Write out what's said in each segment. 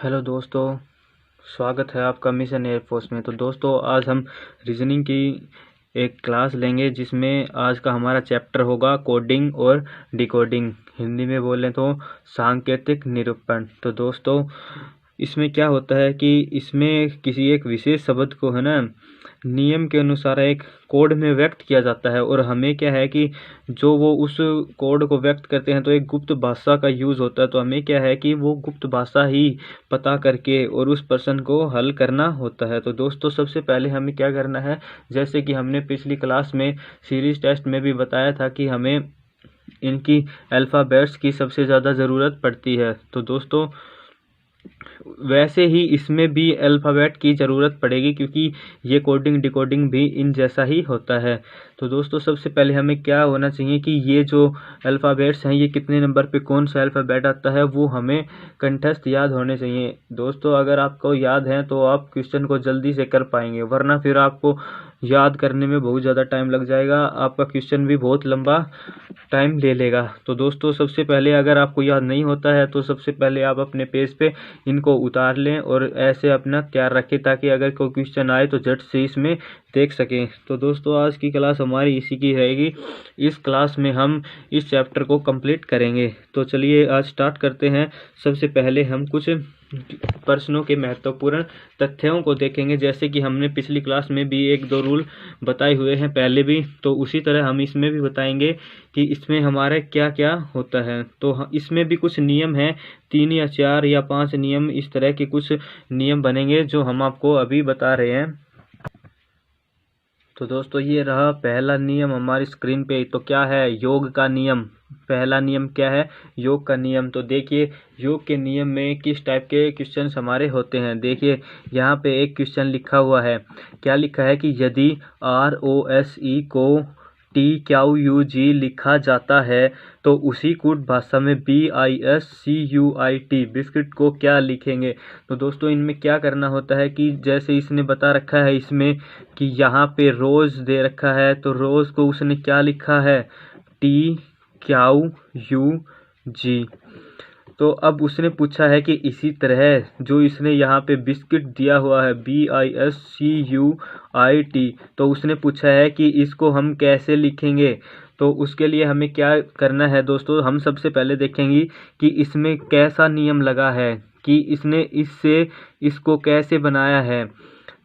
Hello दोस्तों, स्वागत है आपका मिशन एयरफोर्स में। तो दोस्तों, आज हम रीजनिंग की एक क्लास लेंगे जिसमें आज का हमारा चैप्टर होगा कोडिंग और डिकोडिंग। हिंदी में बोलें तो सांकेतिक निरूपण। तो दोस्तों, इसमें क्या होता है कि इसमें किसी एक विशेष शब्द को है ना नियम के अनुसार एक कोड में व्यक्त किया जाता है, और हमें क्या है कि जो वो उस कोड को व्यक्त करते हैं तो एक गुप्त भाषा का यूज़ होता है। तो हमें क्या है कि वो गुप्त भाषा ही पता करके और उस प्रश्न को हल करना होता है। तो दोस्तों, सबसे पहले हमें क्या करना है, जैसे कि हमने पिछली क्लास में सीरीज टेस्ट में भी बताया था कि हमें इनकी अल्फ़ाबेट्स की सबसे ज़्यादा ज़रूरत पड़ती है। तो दोस्तों, वैसे ही इसमें भी अल्फ़ाबेट की ज़रूरत पड़ेगी, क्योंकि ये कोडिंग डिकोडिंग भी इन जैसा ही होता है। तो दोस्तों, सबसे पहले हमें क्या होना चाहिए कि ये जो अल्फ़ाबेट्स हैं, ये कितने नंबर पे कौन सा अल्फ़ाबेट आता है वो हमें कंठस्थ याद होने चाहिए। दोस्तों, अगर आपको याद है तो आप क्वेश्चन को जल्दी से कर पाएंगे, वरना फिर आपको याद करने में बहुत ज़्यादा टाइम लग जाएगा, आपका क्वेश्चन भी बहुत लंबा टाइम ले लेगा। तो दोस्तों, सबसे पहले अगर आपको याद नहीं होता है तो सबसे पहले आप अपने पेज पे इनको उतार लें और ऐसे अपना तैयार रखें, ताकि अगर कोई क्वेश्चन आए तो झट से इसमें देख सकें। तो दोस्तों, आज की क्लास हमारी इसी की रहेगी। इस क्लास में हम इस चैप्टर को कंप्लीट करेंगे। तो चलिए आज स्टार्ट करते हैं। सबसे पहले हम कुछ प्रश्नों के महत्वपूर्ण तथ्यों को देखेंगे, जैसे कि हमने पिछली क्लास में भी एक दो रूल बताए हुए हैं पहले भी, तो उसी तरह हम इसमें भी बताएंगे कि इसमें हमारे क्या क्या होता है। तो इसमें भी कुछ नियम हैं, 3 या 4 या 5 नियम, इस तरह के कुछ नियम बनेंगे जो हम आपको अभी बता रहे हैं। तो दोस्तों, ये रहा पहला नियम हमारी स्क्रीन पे। तो क्या है? योग का नियम। पहला नियम क्या है? योग का नियम। तो देखिए, योग के नियम में किस टाइप के क्वेश्चन हमारे होते हैं। देखिए, यहाँ पे एक क्वेश्चन लिखा हुआ है। क्या लिखा है कि यदि ROSE को TQUG लिखा जाता है तो उसी कूट भाषा में BISCUIT बिस्किट को क्या लिखेंगे। तो दोस्तों, इनमें क्या करना होता है कि जैसे इसने बता रखा है इसमें कि यहाँ पे रोज़ दे रखा है, तो रोज़ को उसने क्या लिखा है? TQUG। तो अब उसने पूछा है कि इसी तरह जो इसने यहाँ पे बिस्किट दिया हुआ है BISCUIT, तो उसने पूछा है कि इसको हम कैसे लिखेंगे। तो उसके लिए हमें क्या करना है दोस्तों, हम सबसे पहले देखेंगे कि इसमें कैसा नियम लगा है, कि इसने इससे इसको कैसे बनाया है।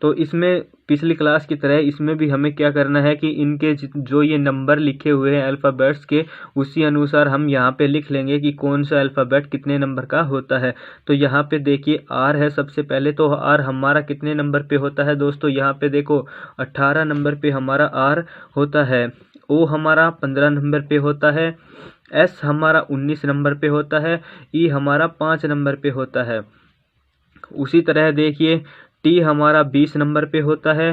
तो इसमें पिछली क्लास की तरह इसमें भी हमें क्या करना है कि इनके जो ये नंबर लिखे हुए हैं अल्फ़ाबेट्स के, उसी अनुसार हम यहाँ पे लिख लेंगे कि कौन सा अल्फ़ाबेट कितने नंबर का होता है। तो यहाँ पे देखिए R है सबसे पहले। तो R हमारा कितने नंबर पे होता है दोस्तों? यहाँ पे देखो 18 नंबर पे हमारा R होता है। O हमारा 15 नंबर पे होता है। S हमारा 19 नंबर पे होता है। E हमारा 5 नंबर पे होता है। उसी तरह देखिए, T हमारा 20 नंबर पे होता है।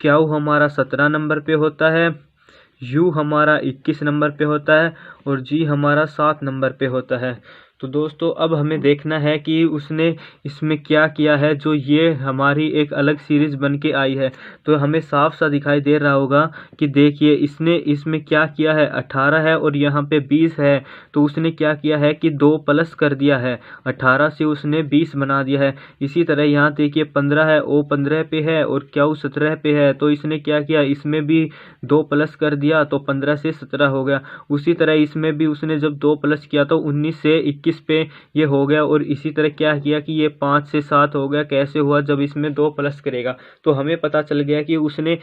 Q हमारा 17 नंबर पे होता है। U हमारा 21 नंबर पे होता है और G हमारा 7 नंबर पे होता है। तो दोस्तों, अब हमें देखना है कि उसने इसमें क्या किया है, जो ये हमारी एक अलग सीरीज बन के आई है। तो हमें साफ सा दिखाई दे रहा होगा कि देखिए इसने इसमें क्या किया है, 18 है और यहाँ पे 20 है। तो उसने क्या किया है कि 2 प्लस कर दिया है, 18 से उसने 20 बना दिया है। इसी तरह यहाँ देखिए 15 है, O 15 पे है और Q 17 पे है। तो इसने क्या किया, इसमें भी 2 प्लस कर दिया, तो 15 से 17 हो गया। उसी तरह इसमें भी उसने जब 2 प्लस किया तो 19 से 21 पे ये हो गया। और इसी तरह क्या किया कि ये 5 से 7 हो गया। कैसे हुआ? जब इसमें 2 प्लस करेगा। तो हमें पता चल गया कि उसने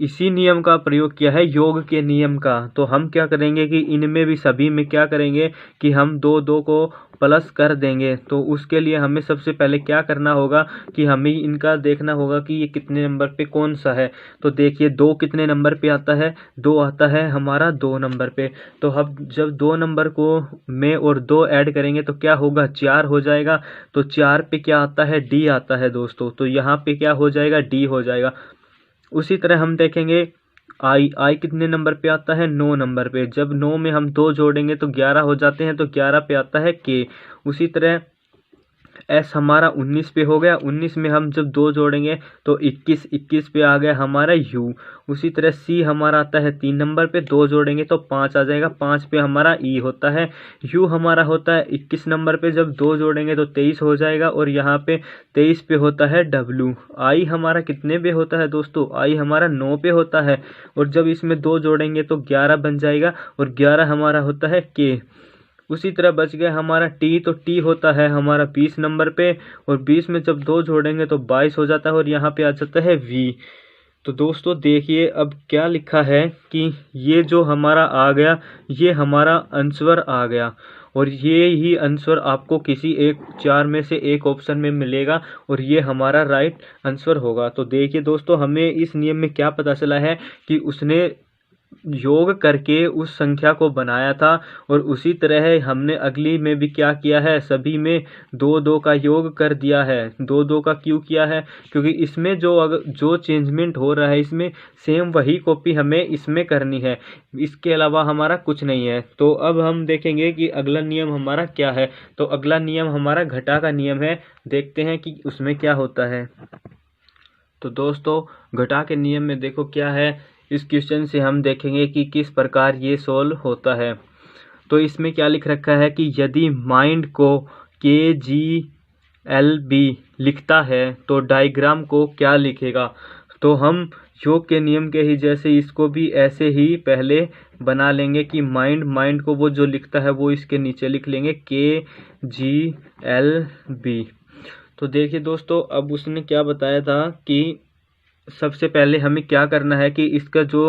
इसी नियम का प्रयोग किया है, योग के नियम का। तो हम क्या करेंगे कि इनमें भी सभी में क्या करेंगे कि हम 2 को प्लस कर देंगे। तो उसके लिए हमें सबसे पहले क्या करना होगा कि हमें इनका देखना होगा कि ये कितने नंबर पे कौन सा है। तो देखिए 2 कितने नंबर पे आता है? 2 आता है हमारा 2 नंबर पे। तो हम जब 2 नंबर को में और 2 ऐड करेंगे तो क्या होगा? 4 हो जाएगा। तो 4 पे क्या आता है? D आता है दोस्तों। तो यहाँ पे क्या हो जाएगा? D हो जाएगा। उसी तरह हम देखेंगे आई कितने नंबर पे आता है? 9 नंबर पे। जब 9 में हम 2 जोड़ेंगे तो 11 हो जाते हैं, तो 11 पे आता है K। उसी तरह एस हमारा 19 पे हो गया, 19 में हम जब 2 जोड़ेंगे तो 21, 21 पे आ गया हमारा यू। उसी तरह सी हमारा आता है 3 नंबर पे, 2 जोड़ेंगे तो 5 आ जाएगा, 5 पे हमारा ई होता है। यू हमारा होता है 21 नंबर पे, जब 2 जोड़ेंगे तो 23 हो जाएगा और यहाँ पे 23 पे होता है डब्लू। आई हमारा कितने पे होता है दोस्तों? आई हमारा 9 पे होता है, और जब इसमें 2 जोड़ेंगे तो 11 बन जाएगा और 11 हमारा होता है के। उसी तरह बच गया हमारा टी, तो टी होता है हमारा 20 नंबर पे, और 20 में जब 2 जोड़ेंगे तो 22 हो जाता है और यहाँ पे आ जाता है वी। तो दोस्तों देखिए अब क्या लिखा है कि ये जो हमारा आ गया ये हमारा आंसर आ गया, और ये ही आंसर आपको किसी एक 4 में से एक ऑप्शन में मिलेगा और ये हमारा राइट आंसर होगा। तो देखिए दोस्तों हमें इस नियम में क्या पता चला है कि उसने योग करके उस संख्या को बनाया था, और उसी तरह हमने अगली में भी क्या किया है, सभी में 2-2 का योग कर दिया है। 2-2 का क्यों किया है? क्योंकि इसमें जो चेंजमेंट हो रहा है इसमें सेम वही कॉपी हमें इसमें करनी है, इसके अलावा हमारा कुछ नहीं है। तो अब हम देखेंगे कि अगला नियम हमारा क्या है। तो अगला नियम हमारा घटा का नियम है, देखते हैं कि उसमें क्या होता है। तो दोस्तों घटा के नियम में देखो क्या है, इस क्वेश्चन से हम देखेंगे कि किस प्रकार ये सोल्व होता है। तो इसमें क्या लिख रखा है कि यदि माइंड को KGLB लिखता है तो डायग्राम को क्या लिखेगा। तो हम योग के नियम के ही जैसे इसको भी ऐसे ही पहले बना लेंगे कि माइंड को वो जो लिखता है वो इसके नीचे लिख लेंगे KGLB। तो देखिए दोस्तों अब उसने क्या बताया था कि सबसे पहले हमें क्या करना है कि इसका जो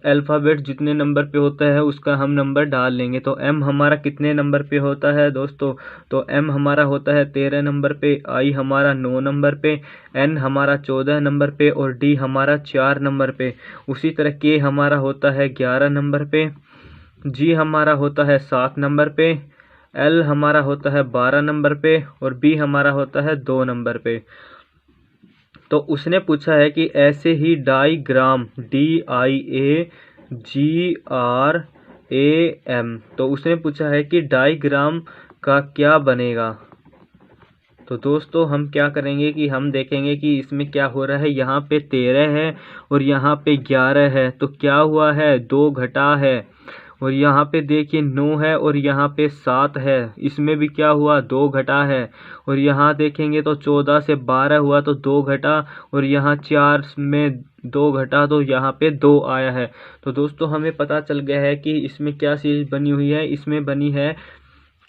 अल्फ़ाबेट जितने नंबर पे होता है उसका हम नंबर डाल लेंगे। तो एम हमारा कितने नंबर पे होता है दोस्तों? तो एम हमारा होता है 13 नंबर पे, आई हमारा 9 नंबर पे, एन हमारा 14 नंबर पे और डी हमारा 4 नंबर पे। उसी तरह के हमारा होता है 11 नंबर पे, जी हमारा होता है 7 नंबर पे, एल हमारा होता है 12 नंबर पे और बी हमारा होता है 2 नंबर पे। तो उसने पूछा है कि ऐसे ही डाईग्राम DIAGRAM, तो उसने पूछा है कि डाईग्राम का क्या बनेगा। तो दोस्तों हम क्या करेंगे कि हम देखेंगे कि इसमें क्या हो रहा है। यहाँ पे 13 है और यहाँ पे 11 है, तो क्या हुआ है 2 घटा है, और यहाँ पे देखिए 9 है और यहाँ पे 7 है, इसमें भी क्या हुआ 2 घटा है, और यहाँ देखेंगे तो 14 से 12 हुआ तो 2 घटा, और यहाँ 4 में 2 घटा तो यहाँ पे 2 आया है। तो दोस्तों हमें पता चल गया है कि इसमें क्या चीज़ बनी हुई है। इसमें बनी है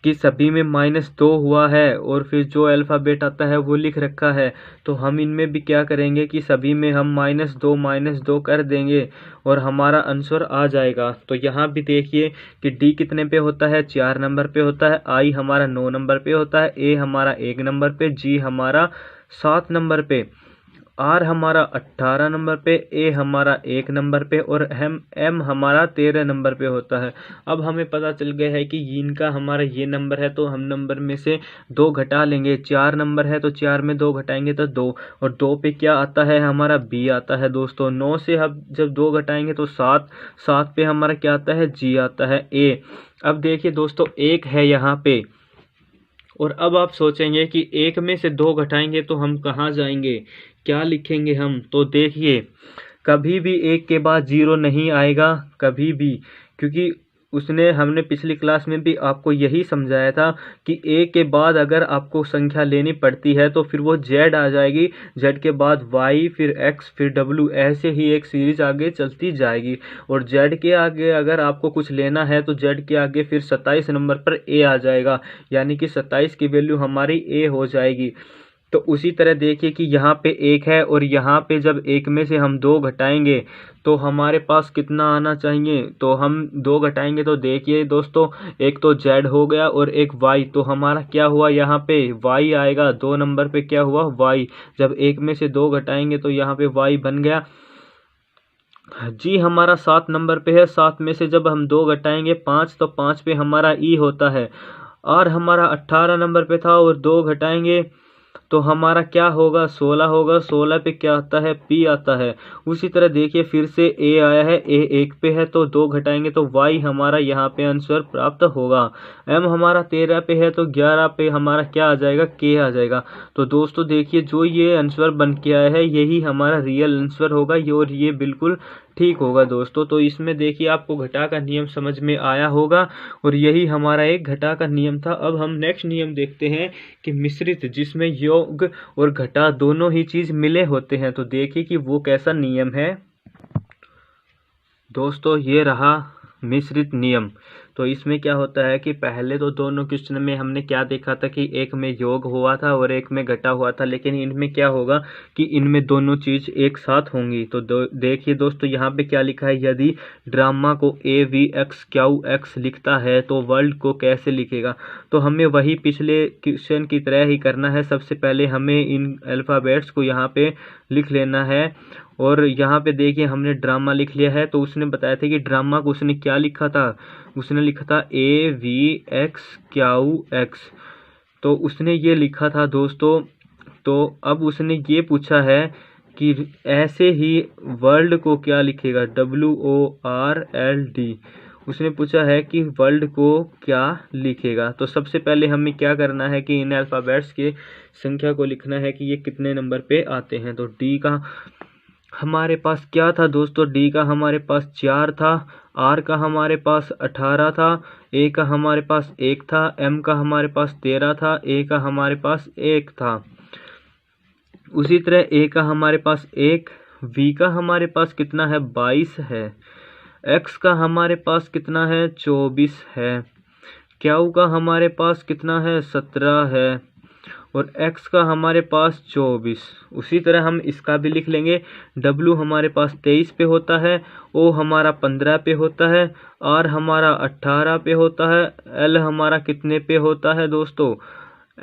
कि सभी में -2 हुआ है और फिर जो अल्फ़ाबेट आता है वो लिख रखा है। तो हम इनमें भी क्या करेंगे कि सभी में हम -2 कर देंगे और हमारा आंसर आ जाएगा। तो यहाँ भी देखिए कि डी कितने पे होता है, 4 नंबर पे होता है, आई हमारा 9 नंबर पे होता है, ए हमारा 1 नंबर पे, जी हमारा 7 नंबर पे, आर हमारा 18 नंबर पे, ए हमारा 1 नंबर पे और एम हमारा 13 नंबर पे होता है। अब हमें पता चल गया है कि इनका हमारा ये नंबर है, तो हम नंबर में से 2 घटा लेंगे। 4 नंबर है तो 4 में 2 घटाएंगे तो 2, और 2 पे क्या आता है हमारा बी आता है दोस्तों। 9 से हम जब 2 घटाएंगे तो 7, 7 पे हमारा क्या आता है जी आता है ए। अब देखिए दोस्तों 1 है यहाँ पे, और अब आप सोचेंगे कि 1 में से 2 घटाएंगे तो हम कहाँ जाएंगे, क्या लिखेंगे हम। तो देखिए कभी भी 1 के बाद 0 नहीं आएगा, कभी भी, क्योंकि हमने पिछली क्लास में भी आपको यही समझाया था कि 1 के बाद अगर आपको संख्या लेनी पड़ती है तो फिर वो Z आ जाएगी, Z के बाद Y, फिर X, फिर W, ऐसे ही एक सीरीज आगे चलती जाएगी। और Z के आगे अगर आपको कुछ लेना है तो Z के आगे फिर 27 नंबर पर A आ जाएगा, यानी कि 27 की वैल्यू हमारी A हो जाएगी। तो उसी तरह देखिए कि यहाँ पे 1 है और यहाँ पे जब 1 में से हम 2 घटाएंगे तो हमारे पास कितना आना चाहिए। तो हम 2 घटाएंगे तो देखिए दोस्तों एक तो Z हो गया और एक Y, तो हमारा क्या हुआ यहाँ पे Y आएगा। 2 नंबर पे क्या हुआ Y, जब 1 में से 2 घटाएंगे तो यहाँ पे Y बन गया। जी हमारा 7 नंबर पे है, 7 में से जब हम 2 घटाएंगे 5, तो 5 पे हमारा E होता है। R हमारा 18 नंबर पे था और 2 घटाएंगे तो हमारा क्या होगा, 16 होगा। 16 पे क्या आता है, P आता है। उसी तरह देखिए फिर से A आया है, A 1 पे है तो 2 घटाएंगे तो Y हमारा यहाँ पे आंसर प्राप्त होगा। M हमारा 13 पे है तो 11 पे हमारा क्या आ जाएगा, K आ जाएगा। तो दोस्तों देखिए जो ये आंसर बन के आया है यही हमारा रियल आंसर होगा, और ये बिल्कुल ठीक होगा दोस्तों। तो इसमें देखिए आपको घटा का नियम समझ में आया होगा, और यही हमारा एक घटा का नियम था। अब हम नेक्स्ट नियम देखते हैं कि मिश्रित, जिसमें योग और घटा दोनों ही चीज मिले होते हैं। तो देखिए कि वो कैसा नियम है दोस्तों। ये रहा मिश्रित नियम। तो इसमें क्या होता है कि पहले तो दोनों क्वेश्चन में हमने क्या देखा था कि एक में योग हुआ था और एक में घटा हुआ था, लेकिन इनमें क्या होगा कि इनमें दोनों चीज एक साथ होंगी। तो देखिए दोस्तों यहाँ पे क्या लिखा है, यदि ड्रामा को AVX QX लिखता है तो वर्ल्ड को कैसे लिखेगा। तो हमें वही पिछले क्वेश्चन की तरह ही करना है। सबसे पहले हमें इन अल्फ़ाबेट्स को यहाँ पे लिख लेना है, और यहाँ पे देखिए हमने ड्रामा लिख लिया है। तो उसने बताया था कि ड्रामा को उसने क्या लिखा था, उसने लिखा था AVX QX, तो उसने ये लिखा था दोस्तों। तो अब उसने ये पूछा है कि ऐसे ही वर्ल्ड को क्या लिखेगा, WORLD। उसने पूछा है कि वर्ल्ड को क्या लिखेगा। तो सबसे पहले हमें क्या करना है कि इन अल्फ़ाबेट्स के संख्या को लिखना है कि ये कितने नंबर पे आते हैं। तो D का हमारे पास क्या था दोस्तों, D का हमारे पास 4 था, R का हमारे पास 18 था, A का हमारे पास 1 था, M का हमारे पास 13 था, A का हमारे पास 1 था। उसी तरह A का हमारे पास 1, V का हमारे पास कितना है, 22 है, X का हमारे पास कितना है, 24 है, Q का हमारे पास कितना है, 17 है, और X का हमारे पास 24। उसी तरह हम इसका भी लिख लेंगे। W हमारे पास 23 पे होता है, O हमारा 15 पे होता है, R हमारा 18 पे होता है, L हमारा कितने पे होता है दोस्तों,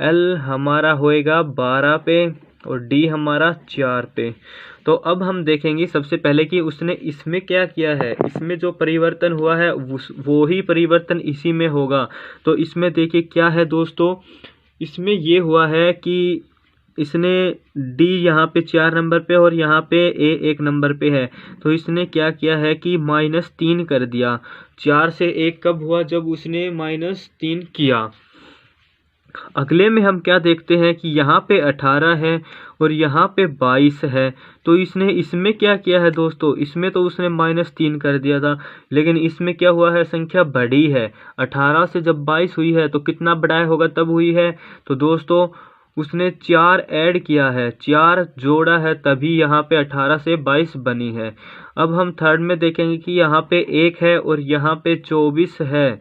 L हमारा होएगा 12 पे, और D हमारा 4 पे। तो अब हम देखेंगे सबसे पहले कि उसने इसमें क्या किया है। इसमें जो परिवर्तन हुआ है वो ही परिवर्तन इसी में होगा। तो इसमें देखिए क्या है दोस्तों, इसमें ये हुआ है कि इसने D यहाँ पे 4 नंबर पे और यहाँ पे A 1 नंबर पे है। तो इसने क्या किया है कि -3 कर दिया। 4 से 1 कब हुआ, जब उसने -3 किया। अगले में हम क्या देखते हैं कि यहाँ पे 18 है और यहाँ पे 22 है। तो इसने इसमें क्या किया है दोस्तों, इसमें तो उसने -3 कर दिया था, लेकिन इसमें क्या हुआ है, संख्या बढ़ी है। 18 से जब 22 हुई है तो कितना बढ़ाया होगा, तब हुई है। तो दोस्तों उसने 4 ऐड किया है, 4 जोड़ा है, तभी यहाँ पे 18 से 22 बनी है। अब हम थर्ड में देखेंगे कि यहाँ पे 1 है और यहाँ पे 24 है,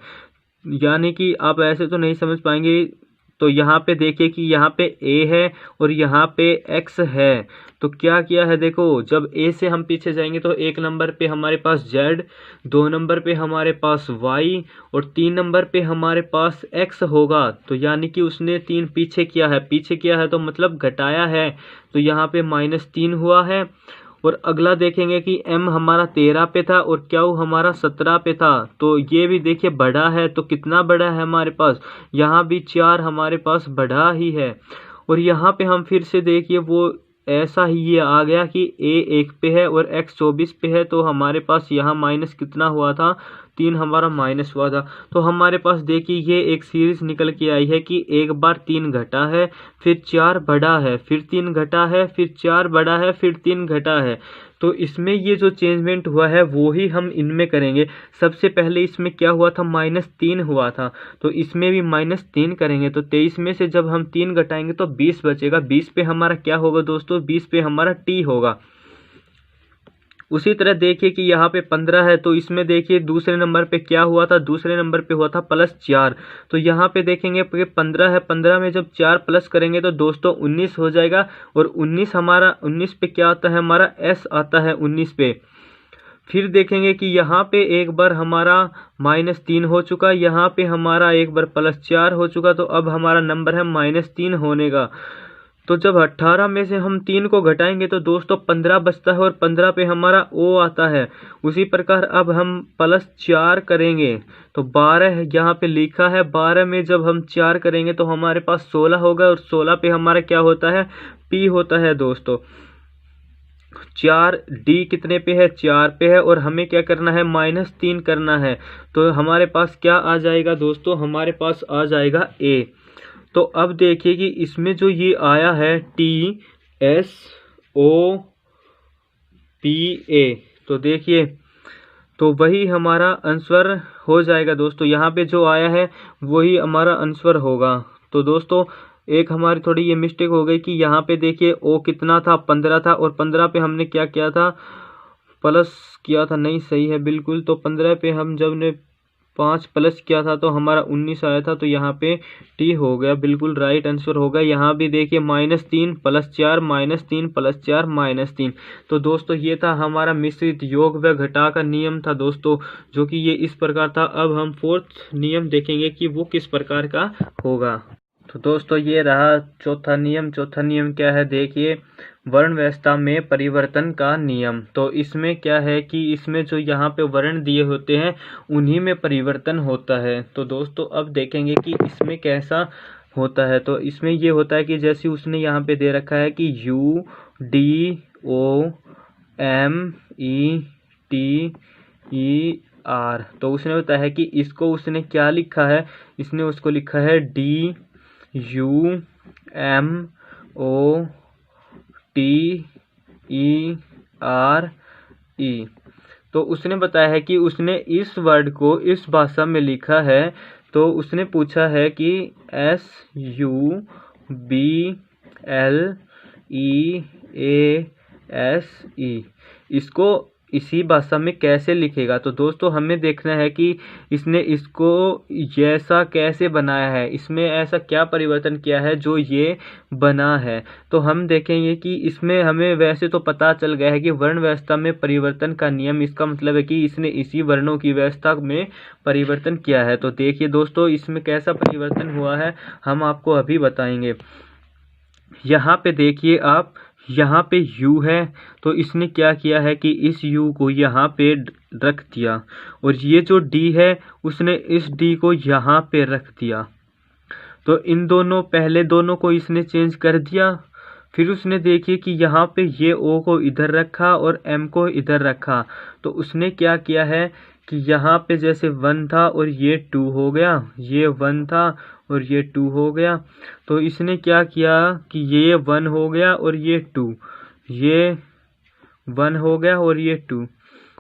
यानी कि आप ऐसे तो नहीं समझ पाएंगे। तो यहाँ पे देखिए कि यहाँ पे A है और यहाँ पे X है। तो क्या किया है देखो, जब A से हम पीछे जाएंगे तो 1 नंबर पे हमारे पास Z, 2 नंबर पे हमारे पास Y, और 3 नंबर पे हमारे पास X होगा। तो यानी कि उसने 3 पीछे किया है, पीछे किया है तो मतलब घटाया है। तो यहाँ पे -3 हुआ है। और अगला देखेंगे कि M हमारा 13 पे था और Q हमारा 17 पे था। तो ये भी देखिए बढ़ा है। तो कितना बढ़ा है हमारे पास, यहाँ भी 4 हमारे पास बढ़ा ही है। और यहाँ पे हम फिर से देखिए वो ऐसा ही ये आ गया कि A 1 पे है और X 24 पे है। तो हमारे पास यहाँ माइनस कितना हुआ था, 3 हमारा माइनस हुआ था। तो हमारे पास देखिए ये एक सीरीज निकल के आई है कि एक बार 3 घटा है, फिर 4 बढ़ा है, फिर 3 घटा है, फिर 4 बढ़ा है, फिर 3 घटा है। तो इसमें ये जो चेंजमेंट हुआ है वो ही हम इनमें करेंगे। सबसे पहले इसमें क्या हुआ था, -3 हुआ था, तो इसमें भी -3 करेंगे। तो 23 में से जब हम 3 घटाएंगे तो 20 बचेगा। 20 पे हमारा क्या होगा दोस्तों, 20 पे हमारा T होगा। उसी तरह देखिए कि यहाँ पे 15 है, तो इसमें देखिए दूसरे नंबर पे क्या हुआ था, दूसरे नंबर पे हुआ था +4। तो यहाँ पे देखेंगे कि 15 है, 15 में जब 4 प्लस करेंगे तो दोस्तों 19 हो जाएगा। और 19 पे क्या आता है, हमारा S आता है 19 पे। फिर देखेंगे कि यहाँ पे एक बार हमारा -3 हो चुका, यहाँ पे हमारा एक बार +4 हो चुका। तो अब हमारा नंबर है -3 होने का। तो जब 18 में से हम 3 को घटाएंगे तो दोस्तों 15 बचता है और 15 पे हमारा ओ आता है। उसी प्रकार अब हम +4 करेंगे तो 12 यहाँ पे लिखा है। 12 में जब हम 4 करेंगे तो हमारे पास 16 होगा और 16 पे हमारा क्या होता है, पी होता है दोस्तों। 4 डी कितने पे है, 4 पे है और हमें क्या करना है, -3 करना है। तो हमारे पास क्या आ जाएगा दोस्तों, हमारे पास आ जाएगा ए। तो अब देखिए कि इसमें जो ये आया है TSOPA, तो देखिए तो वही हमारा आंसर हो जाएगा दोस्तों। यहाँ पे जो आया है वही हमारा आंसर होगा। तो दोस्तों एक हमारी थोड़ी ये मिस्टेक हो गई कि यहाँ पे देखिए ओ कितना था, 15 था और 15 पे हमने क्या किया था, प्लस किया था, नहीं सही है बिल्कुल। तो 15 पे हम जब ने 5 प्लस किया था तो हमारा 19 आया था। तो यहाँ पे टी हो गया, बिल्कुल राइट आंसर होगा। यहाँ भी देखिए -3 + 4 -3 + 4 -3। तो दोस्तों ये था हमारा मिश्रित योग व घटा का नियम था दोस्तों, जो कि ये इस प्रकार था। अब हम 4th नियम देखेंगे कि वो किस प्रकार का होगा। तो दोस्तों ये रहा चौथा नियम। चौथा नियम क्या है, देखिए वर्ण व्यवस्था में परिवर्तन का नियम। तो इसमें क्या है कि इसमें जो यहाँ पे वर्ण दिए होते हैं उन्हीं में परिवर्तन होता है। तो दोस्तों अब देखेंगे कि इसमें कैसा होता है। तो इसमें ये होता है कि जैसे उसने यहाँ पे दे रखा है कि UDOMETER, तो उसने बताया है कि इसको उसने क्या लिखा है, इसने उसको लिखा है DUMOTERE। तो उसने बताया है कि उसने इस वर्ड को इस भाषा में लिखा है। तो उसने पूछा है कि SUBLEASE इसको इसी भाषा में कैसे लिखेगा। तो दोस्तों हमें देखना है कि इसने इसको जैसा कैसे बनाया है, इसमें ऐसा क्या परिवर्तन किया है जो ये बना है। तो हम देखेंगे कि इसमें हमें वैसे तो पता चल गया है कि वर्ण व्यवस्था में परिवर्तन का नियम, इसका मतलब है कि इसने इसी वर्णों की व्यवस्था में परिवर्तन किया है। तो देखिए दोस्तों इसमें कैसा परिवर्तन हुआ है हम आपको अभी बताएंगे। यहाँ पे देखिए आप, यहाँ पे U है तो इसने क्या किया है कि इस U को यहाँ पे रख दिया और ये जो D है उसने इस D को यहाँ पे रख दिया। तो इन दोनों पहले दोनों को इसने चेंज कर दिया। फिर उसने देखिए कि यहाँ पे ये O को इधर रखा और M को इधर रखा। तो उसने क्या किया है कि यहाँ पे जैसे 1 था और ये 2 हो गया, ये 1 था और ये 2 हो गया। तो इसने क्या किया कि ये 1 हो गया और ये 2, ये 1 हो गया और ये 2।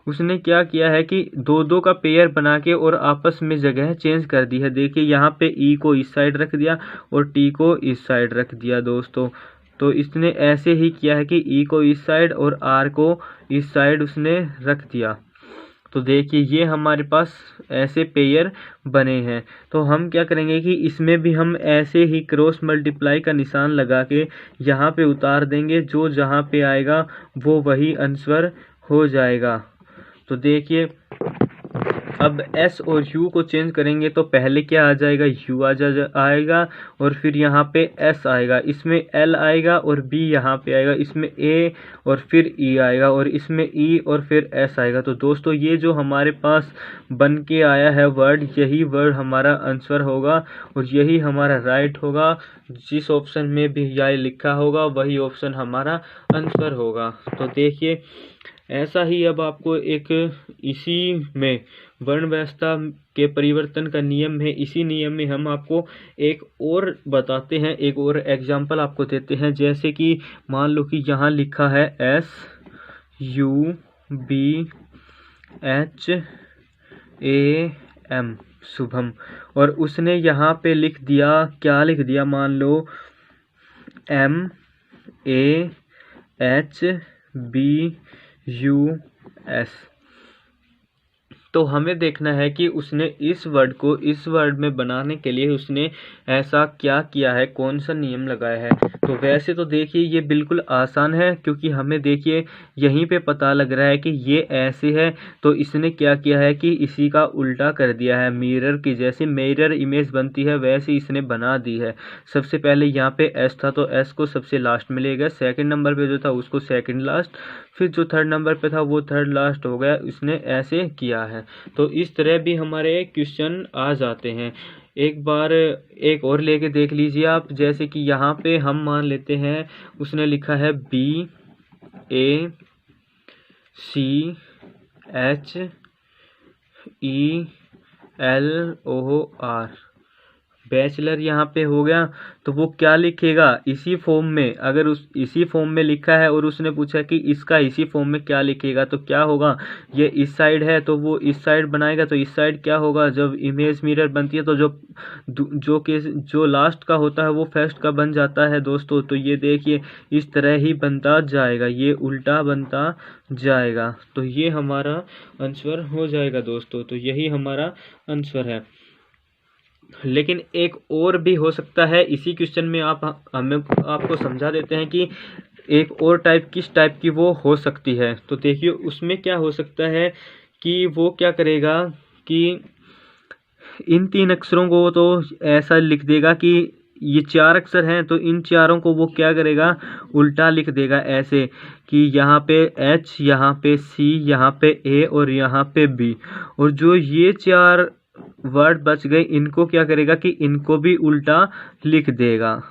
उसने क्या किया है कि दो का पेयर बना के और आपस में जगह चेंज कर दी है। देखिए यहाँ पे E को इस साइड रख दिया और T को इस साइड रख दिया दोस्तों। तो इसने ऐसे ही किया है कि E को इस साइड और R को इस साइड उसने रख दिया। तो देखिए ये हमारे पास ऐसे पेयर बने हैं। तो हम क्या करेंगे कि इसमें भी हम ऐसे ही क्रॉस मल्टीप्लाई का निशान लगा के यहाँ पे उतार देंगे। जो जहाँ पे आएगा वो वही आंसर हो जाएगा। तो देखिए अब S और U को चेंज करेंगे तो पहले क्या आ जाएगा, U आएगा और फिर यहाँ पे S आएगा, इसमें L आएगा और B यहाँ पे आएगा, इसमें A और फिर E आएगा और इसमें E और फिर S आएगा। तो दोस्तों ये जो हमारे पास बन के आया है वर्ड, यही वर्ड हमारा आंसर होगा और यही हमारा राइट होगा। जिस ऑप्शन में भी यह लिखा होगा वही ऑप्शन हमारा आंसर होगा। तो देखिए ऐसा ही अब आपको एक इसी में वर्ण व्यवस्था के परिवर्तन का नियम है। इसी नियम में हम आपको एक और बताते हैं, एक और एग्जांपल आपको देते हैं। जैसे कि मान लो कि यहाँ लिखा है SUBHAM शुभम, और उसने यहाँ पे लिख दिया, क्या लिख दिया, मान लो MAHBUS। तो हमें देखना है कि उसने इस वर्ड को इस वर्ड में बनाने के लिए उसने ऐसा क्या किया है, कौन सा नियम लगाया है। तो वैसे तो देखिए ये बिल्कुल आसान है, क्योंकि हमें देखिए यहीं पे पता लग रहा है कि ये ऐसे है, तो इसने क्या किया है कि इसी का उल्टा कर दिया है। मिरर की जैसे मिरर इमेज बनती है वैसे इसने बना दी है। सबसे पहले यहाँ पे एस था तो एस को सबसे लास्ट में ले गया, सेकंड नंबर पे जो था उसको सेकंड लास्ट, फिर जो थर्ड नंबर पे था वो थर्ड लास्ट हो गया। इसने ऐसे किया है। तो इस तरह भी हमारे क्वेश्चन आ जाते हैं। एक बार एक और लेके देख लीजिए आप, जैसे कि यहाँ पे हम मान लेते हैं उसने लिखा है BACHELOR, बैचलर यहाँ पे हो गया। तो वो क्या लिखेगा इसी फॉर्म में, अगर इसी फॉर्म में लिखा है और उसने पूछा कि इसका इसी फॉर्म में क्या लिखेगा, तो क्या होगा, ये इस साइड है तो वो इस साइड बनाएगा। तो इस साइड क्या होगा, जब इमेज मिरर बनती है तो जो लास्ट का होता है वो फर्स्ट का बन जाता है दोस्तों। तो ये देखिए इस तरह ही बनता जाएगा, ये उल्टा बनता जाएगा। तो ये हमारा आंसर हो जाएगा दोस्तों। तो यही हमारा आंसर है। लेकिन एक और भी हो सकता है इसी क्वेश्चन में, आपको समझा देते हैं कि एक और टाइप किस टाइप की वो हो सकती है। तो देखिए उसमें क्या हो सकता है कि वो क्या करेगा कि इन 3 अक्षरों को तो ऐसा लिख देगा कि ये 4 अक्षर हैं, तो इन चारों को वो क्या करेगा, उल्टा लिख देगा ऐसे कि यहाँ पे H, यहाँ पे C, यहाँ पे A और यहाँ पे B। और जो ये 4 वर्ड बच गए इनको क्या करेगा कि इनको भी उल्टा लिख देगा।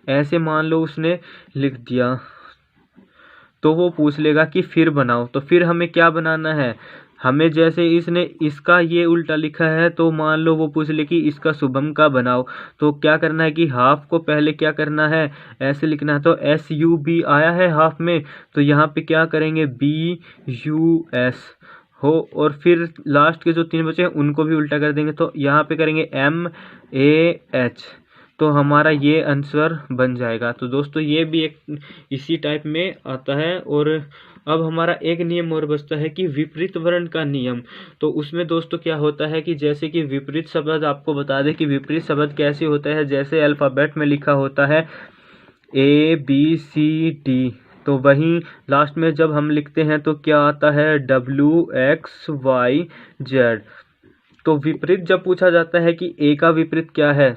ऐसे मान लो उसने लिख दिया, तो वो पूछ लेगा कि फिर बनाओ। तो फिर हमें क्या बनाना है, हमें जैसे इसने इसका ये उल्टा लिखा है तो मान लो वो पूछ ले कि इसका शुभम का बनाओ। तो क्या करना है कि हाफ को पहले क्या करना है, ऐसे लिखना है। तो SUB आया है हाफ में, तो यहाँ पे क्या करेंगे BUS हो, और फिर लास्ट के जो 3 बचे हैं उनको भी उल्टा कर देंगे। तो यहाँ पे करेंगे MAH, तो हमारा ये आंसर बन जाएगा। तो दोस्तों ये भी एक इसी टाइप में आता है। और अब हमारा एक नियम और बचता है कि विपरीत वर्ण का नियम। तो उसमें दोस्तों क्या होता है कि जैसे कि विपरीत शब्द, आपको बता दें कि विपरीत शब्द कैसे होता है। जैसे अल्फ़ाबेट में लिखा होता है ABCD, तो वहीं लास्ट में जब हम लिखते हैं तो क्या आता है WXYZ। तो विपरीत जब पूछा जाता है कि A का विपरीत क्या है,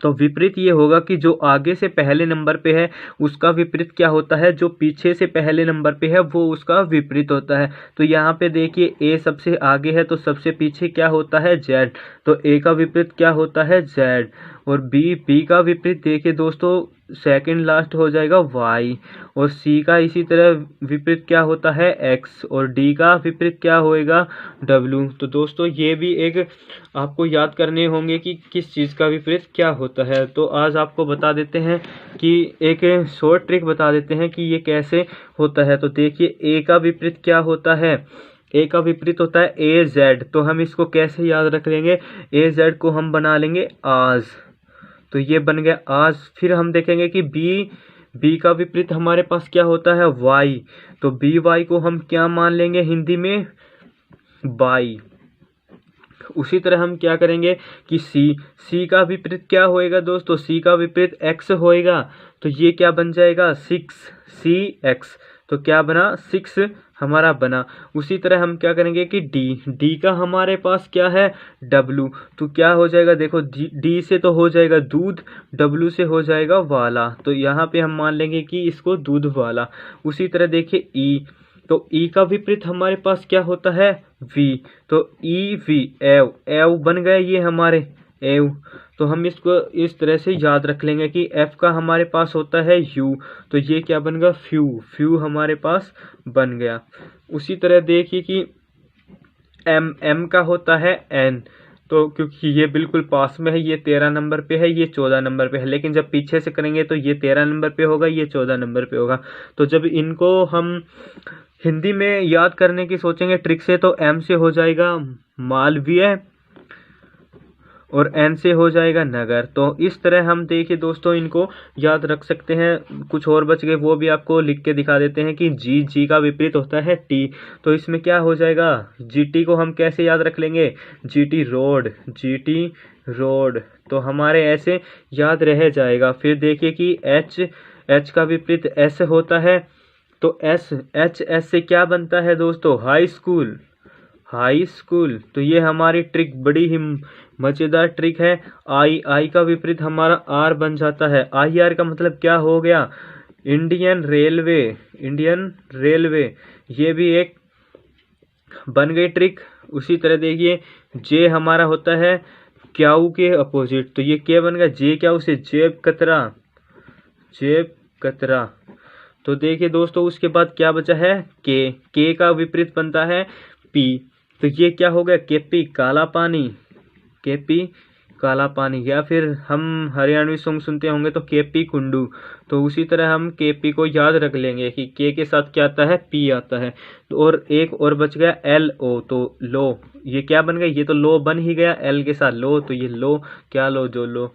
तो विपरीत ये होगा कि जो आगे से पहले नंबर पे है उसका विपरीत क्या होता है, जो पीछे से पहले नंबर पे है वो उसका विपरीत होता है। तो यहाँ पे देखिए A सबसे आगे है तो सबसे पीछे क्या होता है Z, तो A का विपरीत क्या होता है Z। और B का विपरीत देखिए दोस्तों सेकंड लास्ट हो जाएगा Y। और C का इसी तरह विपरीत क्या होता है X, और D का विपरीत क्या होएगा W। तो दोस्तों ये भी एक आपको याद करने होंगे कि किस चीज़ का विपरीत क्या होता है। तो आज आपको बता देते हैं कि एक शॉर्ट ट्रिक बता देते हैं कि ये कैसे होता है। तो देखिए A का विपरीत क्या होता है, A का विपरीत होता है AZ। तो हम इसको कैसे याद रख लेंगे, AZ को हम बना लेंगे आज, तो ये बन गया आज। फिर हम देखेंगे कि B का विपरीत हमारे पास क्या होता है Y, तो BY को हम क्या मान लेंगे हिंदी में बाई। उसी तरह हम क्या करेंगे कि C का विपरीत क्या होएगा दोस्तों, C का विपरीत X होएगा, तो ये क्या बन जाएगा 6CX। तो क्या बना 6 हमारा बना। उसी तरह हम क्या करेंगे कि D का हमारे पास क्या है W, तो क्या हो जाएगा देखो D से तो हो जाएगा दूध, W से हो जाएगा वाला, तो यहाँ पे हम मान लेंगे कि इसको दूध वाला। उसी तरह देखिए E, तो E का विपरीत हमारे पास क्या होता है V, तो EV एव बन गए ये हमारे एव। तो हम इसको इस तरह से याद रख लेंगे कि F का हमारे पास होता है U, तो ये क्या बन गया फ्यू हमारे पास बन गया। उसी तरह देखिए कि M का होता है N, तो क्योंकि ये बिल्कुल पास में है, ये 13 नंबर पे है, ये 14 नंबर पे है, लेकिन जब पीछे से करेंगे तो ये 13 नंबर पे होगा, ये 14 नंबर पे होगा। तो जब इनको हम हिंदी में याद करने की सोचेंगे ट्रिक से, तो M से हो जाएगा मालवीय, और एन से हो जाएगा नगर। तो इस तरह हम देखिए दोस्तों इनको याद रख सकते हैं। कुछ और बच गए वो भी आपको लिख के दिखा देते हैं कि जी का विपरीत होता है टी। तो इसमें क्या हो जाएगा, जीटी को हम कैसे याद रख लेंगे, जीटी रोड। तो हमारे ऐसे याद रह जाएगा। फिर देखिए कि एच का विपरीत एस होता है। तो एच से क्या बनता है दोस्तों, हाई स्कूल। तो ये हमारी ट्रिक बड़ी ही मज़ेदार ट्रिक है। आई का विपरीत हमारा आर बन जाता है। आई आर का मतलब क्या हो गया, इंडियन रेलवे। ये भी एक बन गई ट्रिक। उसी तरह देखिए जे हमारा होता है क्याऊ के अपोजिट। तो ये क्या बन गया, जे क्याऊ से जेब कतरा। तो देखिए दोस्तों उसके बाद क्या बचा है, के का विपरीत बनता है पी। तो ये क्या हो गया, केपी काला पानी। या फिर हम हरियाणवी सॉन्ग सुनते होंगे तो केपी कुंडू। तो उसी तरह हम केपी को याद रख लेंगे कि के साथ क्या आता है, पी आता है। तो और एक और बच गया एल ओ। तो लो, ये क्या बन गया, ये तो लो बन ही गया एल के साथ लो। तो ये लो, क्या लो, जो लो।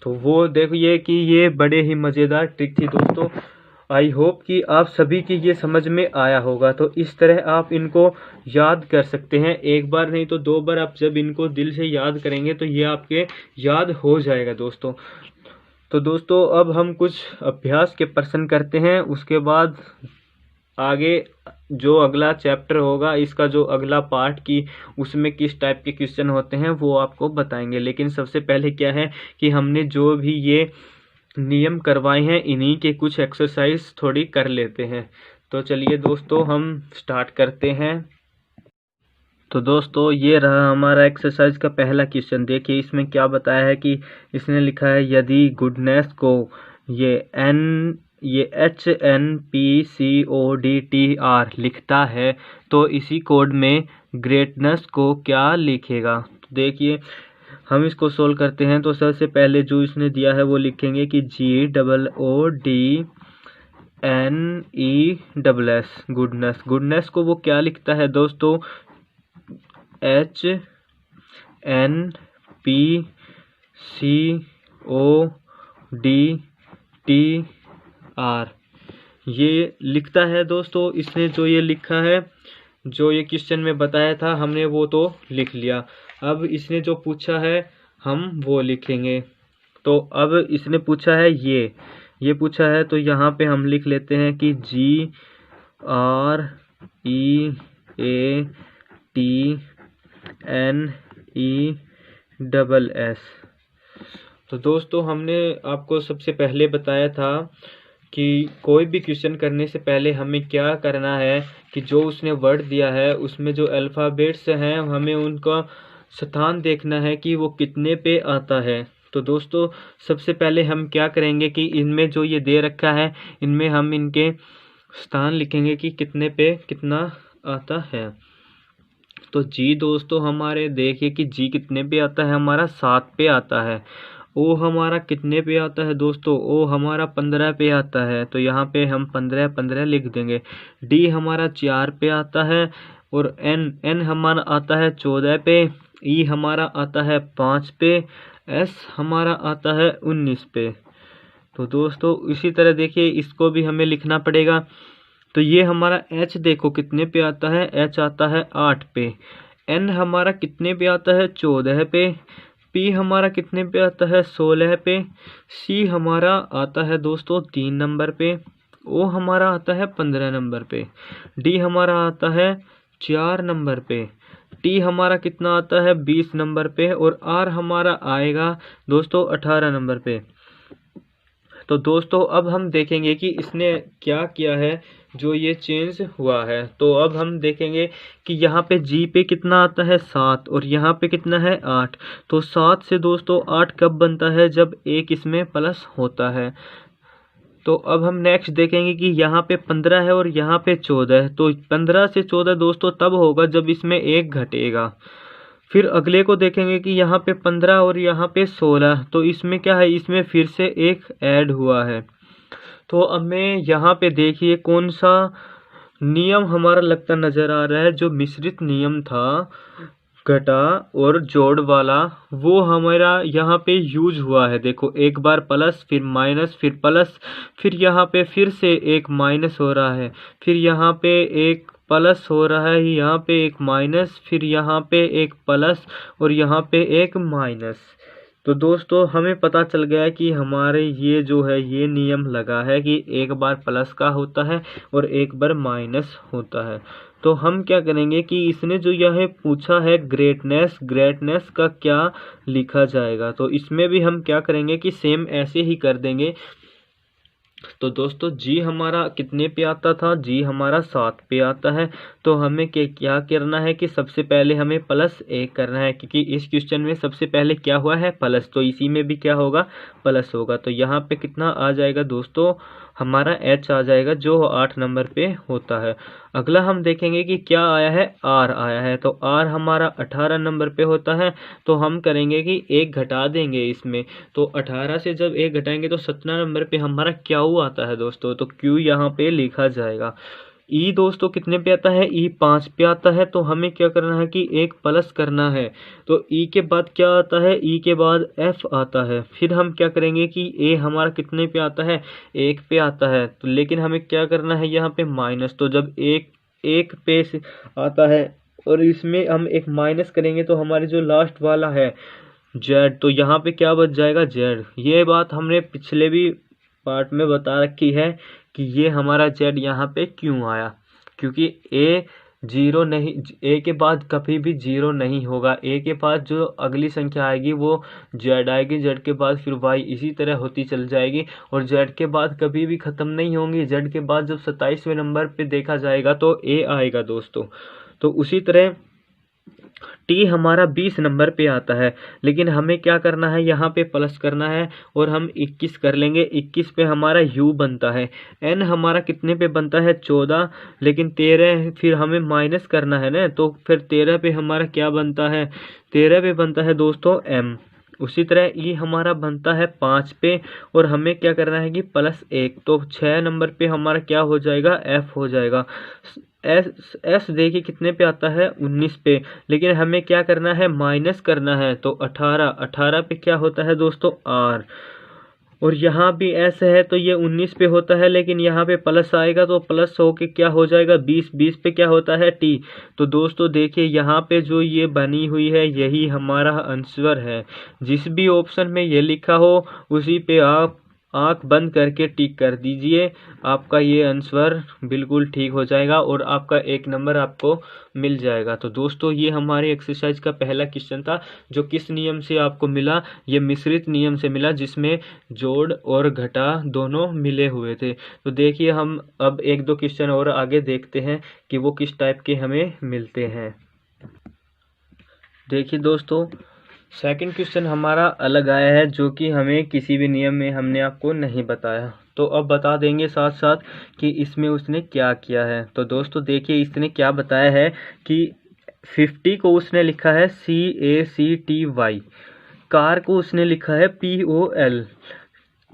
तो वो देखिए कि ये बड़े ही मज़ेदार ट्रिक थी दोस्तों। आई होप कि आप सभी की ये समझ में आया होगा। तो इस तरह आप इनको याद कर सकते हैं। एक बार नहीं तो 2 बार आप जब इनको दिल से याद करेंगे तो ये आपके याद हो जाएगा दोस्तों। तो दोस्तों अब हम कुछ अभ्यास के प्रश्न करते हैं। उसके बाद आगे जो अगला चैप्टर होगा, इसका जो अगला पार्ट की उसमें किस टाइप के क्वेश्चन होते हैं वो आपको बताएंगे। लेकिन सबसे पहले क्या है कि हमने जो भी ये नियम करवाए हैं इन्हीं के कुछ एक्सरसाइज थोड़ी कर लेते हैं। तो चलिए दोस्तों हम स्टार्ट करते हैं। तो दोस्तों ये रहा हमारा एक्सरसाइज का पहला क्वेश्चन। देखिए इसमें क्या बताया है कि इसने लिखा है यदि गुडनेस को ये HNPCODTR लिखता है तो इसी कोड में ग्रेटनेस को क्या लिखेगा। तो देखिए हम इसको सोल्व करते हैं। तो सबसे पहले जो इसने दिया है वो लिखेंगे कि GOODNESS गुडनेस को वो क्या लिखता है दोस्तों, HNPCODTR ये लिखता है दोस्तों। इसने जो ये लिखा है, जो ये क्वेश्चन में बताया था हमने वो तो लिख लिया। अब इसने जो पूछा है हम वो लिखेंगे। तो अब इसने पूछा है ये पूछा है तो यहाँ पे हम लिख लेते हैं कि GREATNESS। तो दोस्तों हमने आपको सबसे पहले बताया था कि कोई भी क्वेश्चन करने से पहले हमें क्या करना है कि जो उसने वर्ड दिया है उसमें जो अल्फ़ाबेट्स हैं हमें उनका स्थान देखना है कि वो कितने पे आता है। तो दोस्तों सबसे पहले हम क्या करेंगे कि इनमें जो ये दे रखा है इनमें हम इनके स्थान लिखेंगे कि कितने पे कितना आता है। तो जी दोस्तों हमारे देखिए कि जी कितने पे आता है, हमारा 7 पे आता है। ओ हमारा कितने पे आता है दोस्तों, ओ हमारा 15 पे आता है। तो यहाँ पे हम 15 लिख देंगे। डी हमारा 4 पे आता है। और एन हमारा आता है 14 पे। ई हमारा आता है 5 पे। एस हमारा आता है 19 पे। तो दोस्तों इसी तरह देखिए इसको भी हमें लिखना पड़ेगा। तो ये हमारा एच देखो कितने पे आता है, एच आता है 8 पे। एन हमारा कितने पे आता है, 14 पे। पी हमारा कितने पे आता है, 16 पे। सी हमारा आता है दोस्तों 3 नंबर पे। ओ हमारा आता है 15 नंबर पे। डी हमारा आता है 4 नंबर पे। टी हमारा कितना आता है, 20 नंबर पे। और आर हमारा आएगा दोस्तों 18 नंबर पे। तो दोस्तों अब हम देखेंगे कि इसने क्या किया है जो ये चेंज हुआ है। तो अब हम देखेंगे कि यहाँ पे जी पे कितना आता है, 7। और यहाँ पे कितना है, 8। तो 7 से दोस्तों 8 कब बनता है, जब एक इसमें प्लस होता है। तो अब हम नेक्स्ट देखेंगे कि यहाँ पे 15 है और यहाँ पे 14 है। तो 15 से 14 दोस्तों तब होगा जब इसमें एक घटेगा। फिर अगले को देखेंगे कि यहाँ पे 15 और यहाँ पे 16। तो इसमें क्या है, इसमें फिर से एक ऐड हुआ है। तो अब मैं यहाँ पे देखिए कौन सा नियम हमारा लगता नज़र आ रहा है, जो मिश्रित नियम था। घटा और जोड़ वाला वो हमारा यहाँ पे यूज हुआ है। देखो एक बार प्लस फिर माइनस फिर प्लस, फिर यहाँ पे फिर से एक माइनस हो रहा है, फिर यहाँ पे एक प्लस हो रहा है, यहाँ पे एक माइनस, फिर यहाँ पे एक प्लस और यहाँ पे एक माइनस। तो दोस्तों हमें पता चल गया कि हमारे ये जो है ये नियम लगा है कि एक बार प्लस का होता है और एक बार माइनस होता है। तो हम क्या करेंगे कि इसने जो यह पूछा है ग्रेटनेस, ग्रेटनेस का क्या लिखा जाएगा, तो इसमें भी हम क्या करेंगे कि सेम ऐसे ही कर देंगे। तो दोस्तों जी हमारा कितने पे आता था, जी हमारा 7 पे आता है। तो हमें क्या करना है कि सबसे पहले हमें प्लस 1 करना है, क्योंकि इस क्वेश्चन में सबसे पहले क्या हुआ है प्लस, तो इसी में भी क्या होगा प्लस होगा। तो यहाँ पे कितना आ जाएगा दोस्तों, हमारा H आ जाएगा जो 8 नंबर पे होता है। अगला हम देखेंगे कि क्या आया है, R आया है। तो R हमारा 18 नंबर पे होता है। तो हम करेंगे कि एक घटा देंगे इसमें, तो 18 से जब एक घटाएंगे तो 17 नंबर पे हमारा Q आता है दोस्तों, तो Q यहाँ पे लिखा जाएगा। ई दोस्तों कितने पे आता है, ई 5 पे आता है। तो हमें क्या करना है कि एक प्लस करना है। तो ई के बाद क्या आता है, ई के बाद एफ आता है। फिर हम क्या करेंगे कि ए हमारा कितने पे आता है, 1 पे आता है। तो लेकिन हमें क्या करना है यहाँ पे माइनस, तो जब एक पे से आता है और इसमें हम एक माइनस करेंगे तो हमारे जो लास्ट वाला है जेड, तो यहाँ पे क्या बच जाएगा जेड। ये बात हमने पिछले भी पार्ट में बता रखी है कि ये हमारा जेड यहाँ पे क्यों आया, क्योंकि ए जीरो नहीं, ए के बाद कभी भी जीरो नहीं होगा। ए के पास जो अगली संख्या आएगी वो जेड आएगी, जेड के बाद फिर वाई, इसी तरह होती चल जाएगी और जेड के बाद कभी भी ख़त्म नहीं होंगी। जेड के बाद जब 27वें नंबर पे देखा जाएगा तो ए आएगा दोस्तों। तो उसी तरह टी हमारा 20 नंबर पे आता है, लेकिन हमें क्या करना है यहाँ पे प्लस करना है और हम 21 कर लेंगे। 21 पे हमारा यू बनता है। एन हमारा कितने पे बनता है 14, लेकिन 13 फिर हमें माइनस करना है ना, तो फिर 13 पे हमारा क्या बनता है, 13 पे बनता है दोस्तों एम। उसी तरह ई हमारा बनता है 5 पे और हमें क्या करना है कि +1, तो 6 नंबर पे हमारा क्या हो जाएगा, एफ हो जाएगा। एस देखिए कितने पे आता है 19 पे, लेकिन हमें क्या करना है माइनस करना है, तो 18 पे क्या होता है दोस्तों आर। और यहाँ भी एस है तो ये 19 पे होता है, लेकिन यहाँ पे प्लस आएगा तो प्लस होके क्या हो जाएगा 20 पे क्या होता है टी। तो दोस्तों देखिए यहाँ पे जो ये बनी हुई है यही हमारा आंसर है। जिस भी ऑप्शन में ये लिखा हो उसी पे आप आंख बंद करके टिक कर दीजिए, आपका ये आंसर बिल्कुल ठीक हो जाएगा और आपका 1 नंबर आपको मिल जाएगा। तो दोस्तों ये हमारी एक्सरसाइज का पहला क्वेश्चन था, जो किस नियम से आपको मिला, ये मिश्रित नियम से मिला जिसमें जोड़ और घटा दोनों मिले हुए थे। तो देखिए हम अब 1-2 क्वेश्चन और आगे देखते हैं कि वो किस टाइप के हमें मिलते हैं। देखिए दोस्तों सेकंड क्वेश्चन हमारा अलग आया है, जो कि हमें किसी भी नियम में हमने आपको नहीं बताया। तो अब बता देंगे साथ साथ कि इसमें उसने क्या किया है। तो दोस्तों देखिए इसने क्या बताया है कि 50 को उसने लिखा है CACTY, कार को उसने लिखा है POL,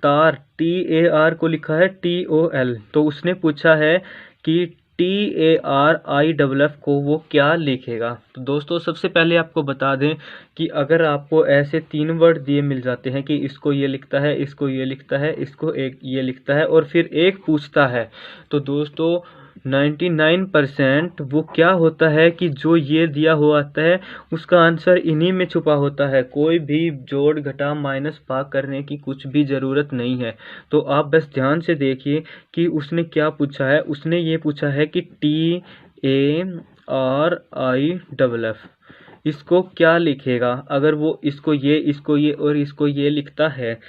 तार TAR को लिखा है TOL। तो उसने पूछा है कि TARIFF को वो क्या लिखेगा। तो दोस्तों सबसे पहले आपको बता दें कि अगर आपको ऐसे 3 वर्ड दिए मिल जाते हैं कि इसको ये लिखता है, इसको ये लिखता है, इसको एक ये लिखता है और फिर एक पूछता है, तो दोस्तों 99% वो क्या होता है कि जो ये दिया हुआ आता है उसका आंसर इन्हीं में छुपा होता है। कोई भी जोड़ घटा माइनस भाग करने की कुछ भी ज़रूरत नहीं है। तो आप बस ध्यान से देखिए कि उसने क्या पूछा है। उसने ये पूछा है कि TARIFF इसको क्या लिखेगा। अगर वो इसको ये और इसको ये लिखता है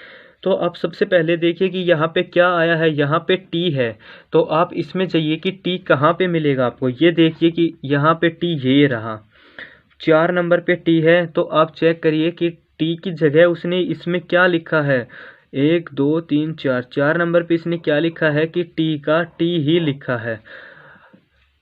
तो आप सबसे पहले देखिए कि यहाँ पे क्या आया है, यहाँ पे टी है। तो आप इसमें जाइए कि टी कहाँ पे मिलेगा आपको। ये देखिए कि यहाँ पे टी ये रहा, 4 नंबर पे टी है। तो आप चेक करिए कि टी की जगह उसने इसमें क्या लिखा है, 1 2 3 4 नंबर पे इसने क्या लिखा है कि टी का टी ही लिखा है।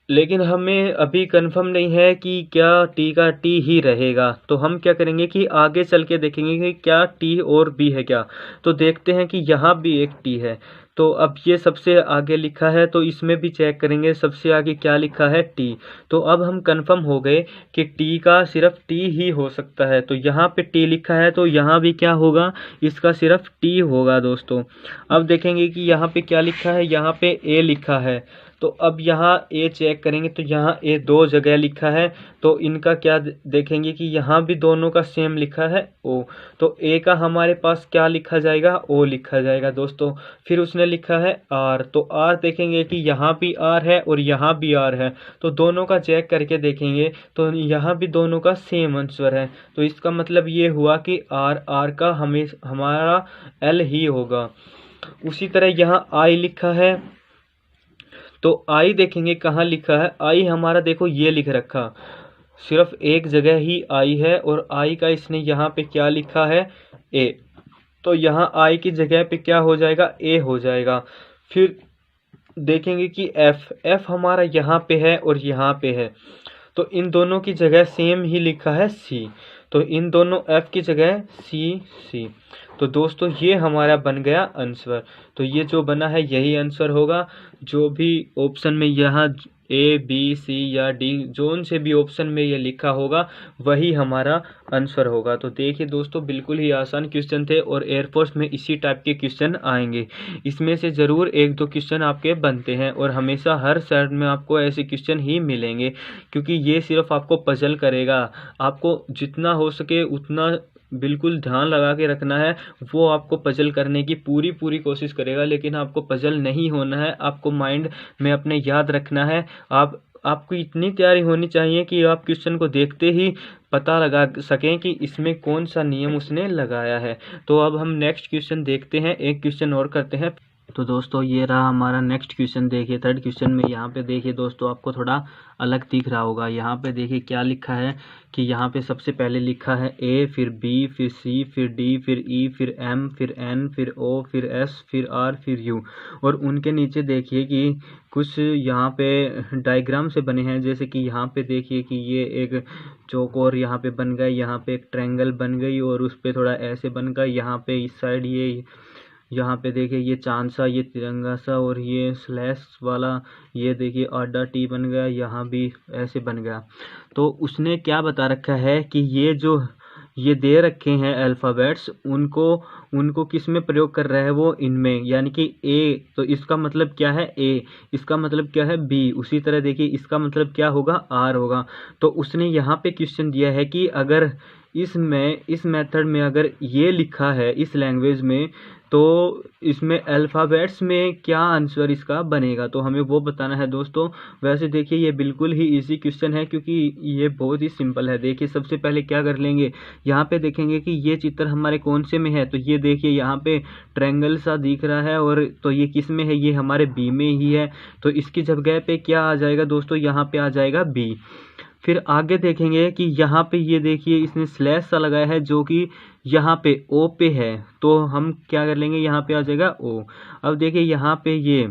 लेकिन हमें अभी कंफर्म नहीं है कि क्या टी का टी ही रहेगा। तो हम क्या करेंगे कि आगे चल के देखेंगे कि क्या टी और भी है क्या। तो देखते हैं कि यहाँ भी एक टी है, तो अब ये सबसे आगे लिखा है, तो इसमें भी चेक करेंगे सबसे आगे क्या लिखा है, टी। तो अब हम कंफर्म हो गए कि टी का सिर्फ टी ही हो सकता है। तो यहाँ पे टी लिखा है, तो यहाँ भी क्या होगा, इसका सिर्फ टी होगा दोस्तों। अब देखेंगे कि यहाँ पे क्या लिखा है, यहाँ पे ए लिखा है। तो अब यहाँ ए चेक करेंगे, तो यहाँ ए दो जगह लिखा है, तो इनका क्या देखेंगे कि यहाँ भी दोनों का सेम लिखा है ओ। तो ए का हमारे पास क्या लिखा जाएगा, ओ लिखा जाएगा दोस्तों। फिर उसने लिखा है आर, तो आर देखेंगे कि यहाँ भी आर है और यहाँ भी आर है, तो दोनों का चेक करके देखेंगे तो यहाँ भी दोनों का सेम आंसर है। तो इसका मतलब ये हुआ कि आर आर का हमारा एल ही होगा। उसी तरह यहाँ आई लिखा है, तो आई देखेंगे कहाँ लिखा है, आई हमारा देखो ये लिख रखा, सिर्फ एक जगह ही आई है और आई का इसने यहाँ पे क्या लिखा है, ए। तो यहाँ आई की जगह पे क्या हो जाएगा, ए हो जाएगा। फिर देखेंगे कि एफ, एफ हमारा यहाँ पे है और यहाँ पे है, तो इन दोनों की जगह सेम ही लिखा है सी, तो इन दोनों एफ की जगह सी सी। तो दोस्तों ये हमारा बन गया आंसर। तो ये जो बना है यही आंसर होगा। जो भी ऑप्शन में यहाँ ए बी सी या डी जोन से भी ऑप्शन में ये लिखा होगा वही हमारा आंसर होगा। तो देखिए दोस्तों, बिल्कुल ही आसान क्वेश्चन थे और एयरफोर्स में इसी टाइप के क्वेश्चन आएंगे। इसमें से ज़रूर एक दो क्वेश्चन आपके बनते हैं और हमेशा हर सेट में आपको ऐसे क्वेश्चन ही मिलेंगे, क्योंकि ये सिर्फ आपको पजल करेगा। आपको जितना हो सके उतना बिल्कुल ध्यान लगा के रखना है, वो आपको पजल करने की पूरी कोशिश करेगा, लेकिन आपको पजल नहीं होना है, आपको माइंड में अपने याद रखना है। आपको इतनी तैयारी होनी चाहिए कि आप क्वेश्चन को देखते ही पता लगा सकें कि इसमें कौन सा नियम उसने लगाया है। तो अब हम नेक्स्ट क्वेश्चन देखते हैं, एक क्वेश्चन और करते हैं। तो दोस्तों ये रहा हमारा नेक्स्ट क्वेश्चन। देखिए थर्ड क्वेश्चन में यहाँ पे देखिए दोस्तों, आपको थोड़ा अलग दिख रहा होगा। यहाँ पे देखिए क्या लिखा है कि यहाँ पे सबसे पहले लिखा है ए, फिर बी, फिर सी, फिर डी, फिर ई, फिर एम, फिर एन, फिर ओ, फिर एस, फिर आर, फिर यू। और उनके नीचे देखिए कि कुछ यहाँ पे डायग्राम से बने हैं, जैसे कि यहाँ पे देखिए कि ये एक चौकोर यहाँ पे बन गया, यहाँ पे एक ट्रायंगल बन गई और उस पर थोड़ा ऐसे बन गया, यहाँ पे इस साइड ये, यहाँ पे देखिए ये चांद सा, ये तिरंगा सा, और ये स्लैश वाला ये देखिए आडा टी बन गया, यहाँ भी ऐसे बन गया। तो उसने क्या बता रखा है कि ये जो ये दे रखे हैं अल्फ़ाबेट्स, उनको किस में प्रयोग कर रहा है, वो इनमें, यानी कि ए, तो इसका मतलब क्या है ए, इसका मतलब क्या है बी, उसी तरह देखिए इसका मतलब क्या होगा आर होगा। तो उसने यहाँ पे क्वेश्चन दिया है कि अगर इस मेथड में अगर ये लिखा है इस लैंग्वेज में, तो इसमें अल्फ़ाबेट्स में क्या आंसर इसका बनेगा, तो हमें वो बताना है दोस्तों। वैसे देखिए ये बिल्कुल ही इजी क्वेश्चन है, क्योंकि ये बहुत ही सिंपल है। देखिए सबसे पहले क्या कर लेंगे, यहाँ पे देखेंगे कि ये चित्र हमारे कौन से में है, तो ये देखिए यहाँ पे ट्रायंगल सा दिख रहा है, और तो ये किस में है, ये हमारे बी में ही है। तो इसकी जगह पे क्या आ जाएगा दोस्तों, यहाँ पे आ जाएगा बी। फिर आगे देखेंगे कि यहाँ पे ये देखिए इसने स्लैश सा लगाया है जो कि यहाँ पे ओ पे है, तो हम क्या कर लेंगे, यहाँ पे आ जाएगा ओ। अब देखिए यहाँ पे ये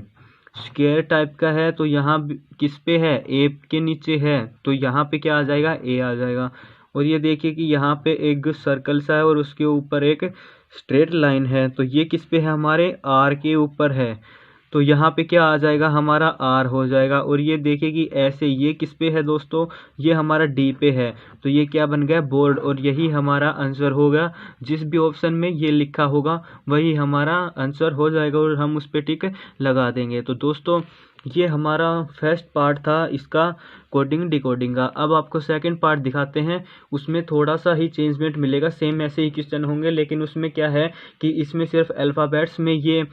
स्क्वायर टाइप का है, तो यहाँ किस पे है, ए के नीचे है, तो यहाँ पे क्या आ जाएगा, ए आ जाएगा। और ये देखिए कि यहाँ पे एक सर्कल सा है और उसके ऊपर एक स्ट्रेट लाइन है, तो ये किस पे है, हमारे आर के ऊपर है, तो यहाँ पे क्या आ जाएगा, हमारा आर हो जाएगा। और ये देखिए कि ऐसे ये किस पे है दोस्तों, ये हमारा डी पे है, तो ये क्या बन गया, बोर्ड। और यही हमारा आंसर होगा, जिस भी ऑप्शन में ये लिखा होगा वही हमारा आंसर हो जाएगा और हम उस पर टिक लगा देंगे। तो दोस्तों ये हमारा फर्स्ट पार्ट था इसका कोडिंग डिकोडिंग का। अब आपको सेकंड पार्ट दिखाते हैं, उसमें थोड़ा सा ही चेंजमेंट मिलेगा, सेम ऐसे ही क्वेश्चन होंगे, लेकिन उसमें क्या है कि इसमें सिर्फ अल्फ़ाबेट्स में ये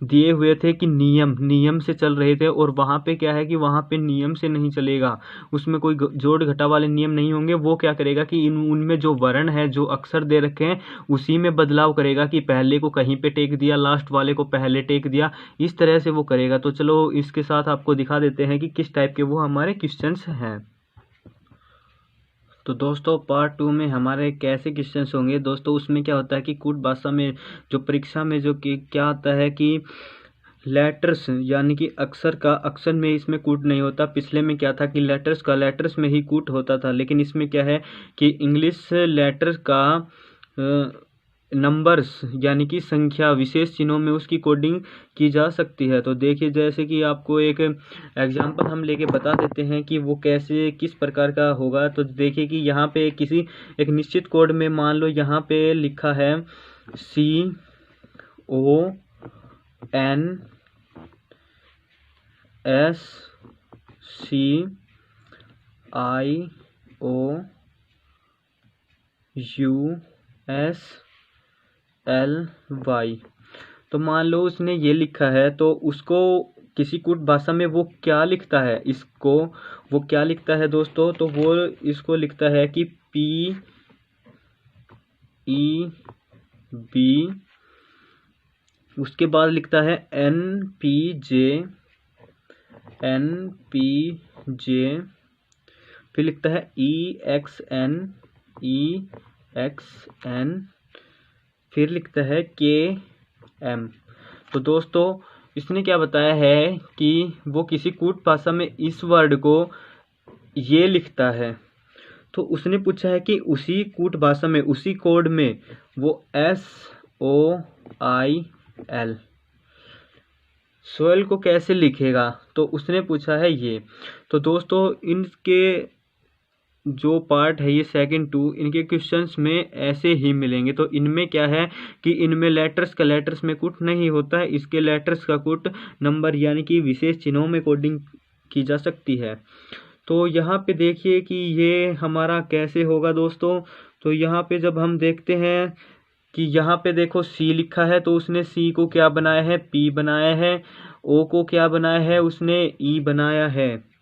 दिए हुए थे कि नियम से चल रहे थे, और वहाँ पे क्या है कि वहाँ पे नियम से नहीं चलेगा, उसमें कोई जोड़ घटा वाले नियम नहीं होंगे। वो क्या करेगा कि उनमें जो वर्ण है, जो अक्षर दे रखे हैं, उसी में बदलाव करेगा कि पहले को कहीं पे टेक दिया, लास्ट वाले को पहले टेक दिया, इस तरह से वो करेगा। तो चलो इसके साथ आपको दिखा देते हैं कि किस टाइप के वो हमारे क्वेश्चंस हैं। तो दोस्तों पार्ट 2 में हमारे कैसे क्वेश्चंस होंगे दोस्तों, उसमें क्या होता है कि कूट भाषा में जो परीक्षा में जो कि क्या आता है कि लेटर्स यानी कि अक्षर में इसमें कूट नहीं होता। पिछले में क्या था कि लेटर्स में ही कूट होता था, लेकिन इसमें क्या है कि इंग्लिश लेटर्स का नंबर्स यानी कि संख्या विशेष चिन्हों में उसकी कोडिंग की जा सकती है। तो देखिए, जैसे कि आपको एक एग्जांपल हम लेके बता देते हैं कि वो कैसे किस प्रकार का होगा। तो देखिए कि यहाँ पे किसी एक निश्चित कोड में मान लो यहाँ पे लिखा है CONSCIOUSLY। तो मान लो उसने ये लिखा है, तो उसको किसी कूट भाषा में वो क्या लिखता है, इसको वो क्या लिखता है दोस्तों, तो वो इसको लिखता है कि PEB, उसके बाद लिखता है NPJ, फिर लिखता है EXN, फिर लिखता है KM। तो दोस्तों इसने क्या बताया है कि वो किसी कूट भाषा में इस वर्ड को ये लिखता है। तो उसने पूछा है कि उसी कूट भाषा में उसी कोड में वो SOIL सोयल को कैसे लिखेगा, तो उसने पूछा है ये। तो दोस्तों इनके जो पार्ट है ये सेकंड 2, इनके क्वेश्चंस में ऐसे ही मिलेंगे। तो इनमें क्या है कि इनमें लेटर्स का लेटर्स में कूट नहीं होता है, इसके लेटर्स का कूट नंबर यानी कि विशेष चिन्हों में कोडिंग की जा सकती है। तो यहाँ पे देखिए कि ये हमारा कैसे होगा दोस्तों। तो यहाँ पे जब हम देखते हैं कि यहाँ पे देखो C लिखा है, तो उसने C को क्या बनाया है, P बनाया है। O को क्या बनाया है, उसने E बनाया है।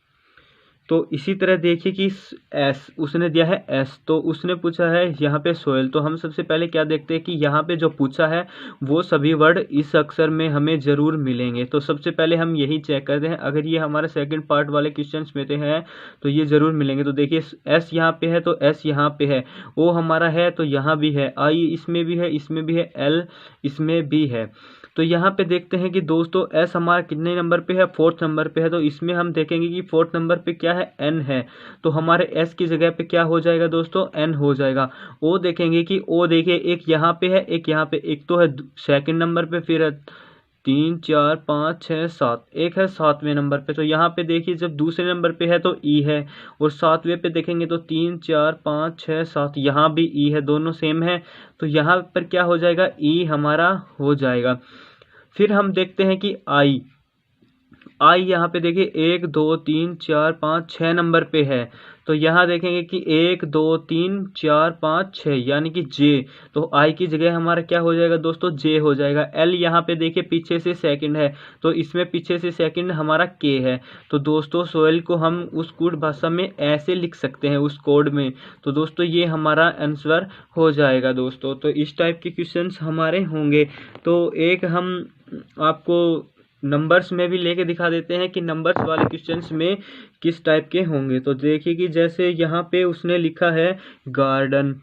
तो इसी तरह देखिए कि S उसने दिया है S, तो उसने पूछा है यहाँ पे सोयल। तो हम सबसे पहले क्या देखते हैं कि यहाँ पे जो पूछा है वो सभी वर्ड इस अक्षर में हमें ज़रूर मिलेंगे। तो सबसे पहले हम यही चेक करते हैं, अगर ये हमारे सेकंड पार्ट वाले क्वेश्चंस में हैं तो ये ज़रूर मिलेंगे। तो देखिए S यहाँ पे है, तो S यहाँ पे है, O हमारा है तो यहाँ भी है, I इसमें भी है, इसमें भी है, L इसमें भी है। तो यहाँ पे देखते हैं कि दोस्तों S हमारा कितने नंबर पे है, 4th नंबर पे है। तो इसमें हम देखेंगे कि 4th नंबर पे क्या है, N है। तो हमारे S की जगह पे क्या हो जाएगा दोस्तों, N हो जाएगा। O देखेंगे कि O देखिए एक यहाँ पे है, एक यहाँ पे, एक तो है सेकंड नंबर पे, फिर 3 4 5 6 7, एक है 7वें नंबर पे। तो यहाँ पे देखिए जब दूसरे नंबर पे है तो E है, और 7वें पे देखेंगे तो 3 4 5 6 7, यहाँ भी E है, दोनों सेम है। तो यहाँ पर क्या हो जाएगा, E हमारा हो जाएगा। फिर हम देखते हैं कि I यहाँ पे देखिए 1 2 3 4 5 6 नंबर पे है। तो यहाँ देखेंगे कि 1 2 3 4 5 6 यानी कि J। तो I की जगह हमारा क्या हो जाएगा दोस्तों, J हो जाएगा। L यहाँ पे देखिए पीछे से सेकंड है, तो इसमें पीछे से सेकंड हमारा K है। तो दोस्तों सोयल को हम उस कूट भाषा में ऐसे लिख सकते हैं उस कोड में। तो दोस्तों ये हमारा आंसर हो जाएगा दोस्तों। तो इस टाइप के क्वेश्चंस हमारे होंगे। तो एक हम आपको नंबर्स में भी लेके दिखा देते हैं कि नंबर्स वाले क्वेश्चंस में किस टाइप के होंगे। तो देखिए कि जैसे यहाँ पे उसने लिखा है गार्डन,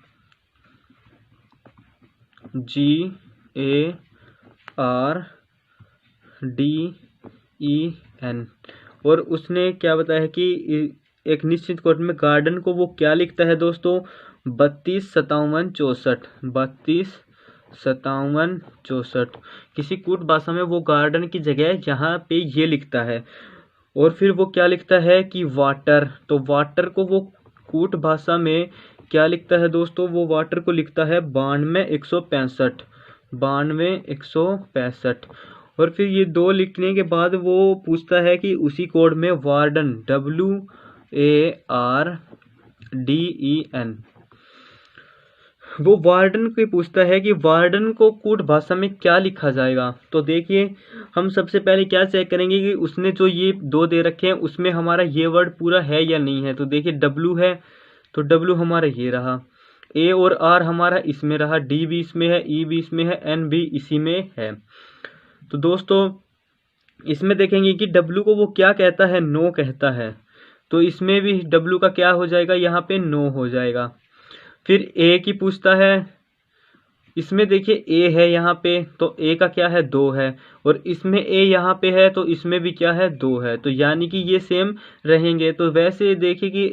GARDEN, और उसने क्या बताया है कि एक निश्चित कोड में गार्डन को वो क्या लिखता है दोस्तों, 32 57 64, 32 57 64। किसी कूट भाषा में वो गार्डन की जगह यहाँ पे ये लिखता है। और फिर वो क्या लिखता है कि वाटर, तो वाटर को वो कूट भाषा में क्या लिखता है दोस्तों, वो वाटर को लिखता है 92 165, 92 165। और फिर ये दो लिखने के बाद वो पूछता है कि उसी कोड में वार्डन, WARDEN, वो वार्डन को पूछता है कि वार्डन को कूट भाषा में क्या लिखा जाएगा। तो देखिए हम सबसे पहले क्या चेक करेंगे कि उसने जो ये दो दे रखे हैं उसमें हमारा ये वर्ड पूरा है या नहीं है। तो देखिए W है, तो W हमारा ये रहा, A और R हमारा इसमें रहा, D भी इसमें है, E भी इसमें है, N भी इसी में है। तो दोस्तों इसमें देखेंगे कि W को वो क्या कहता है, नो कहता है। तो इसमें भी W का क्या हो जाएगा, यहाँ पे नो हो जाएगा। फिर A की पूछता है, इसमें देखिए A है यहाँ पे, तो A का क्या है, 2 है, और इसमें A यहाँ पे है तो इसमें भी क्या है, 2 है। तो यानी कि ये सेम रहेंगे। तो वैसे देखिए कि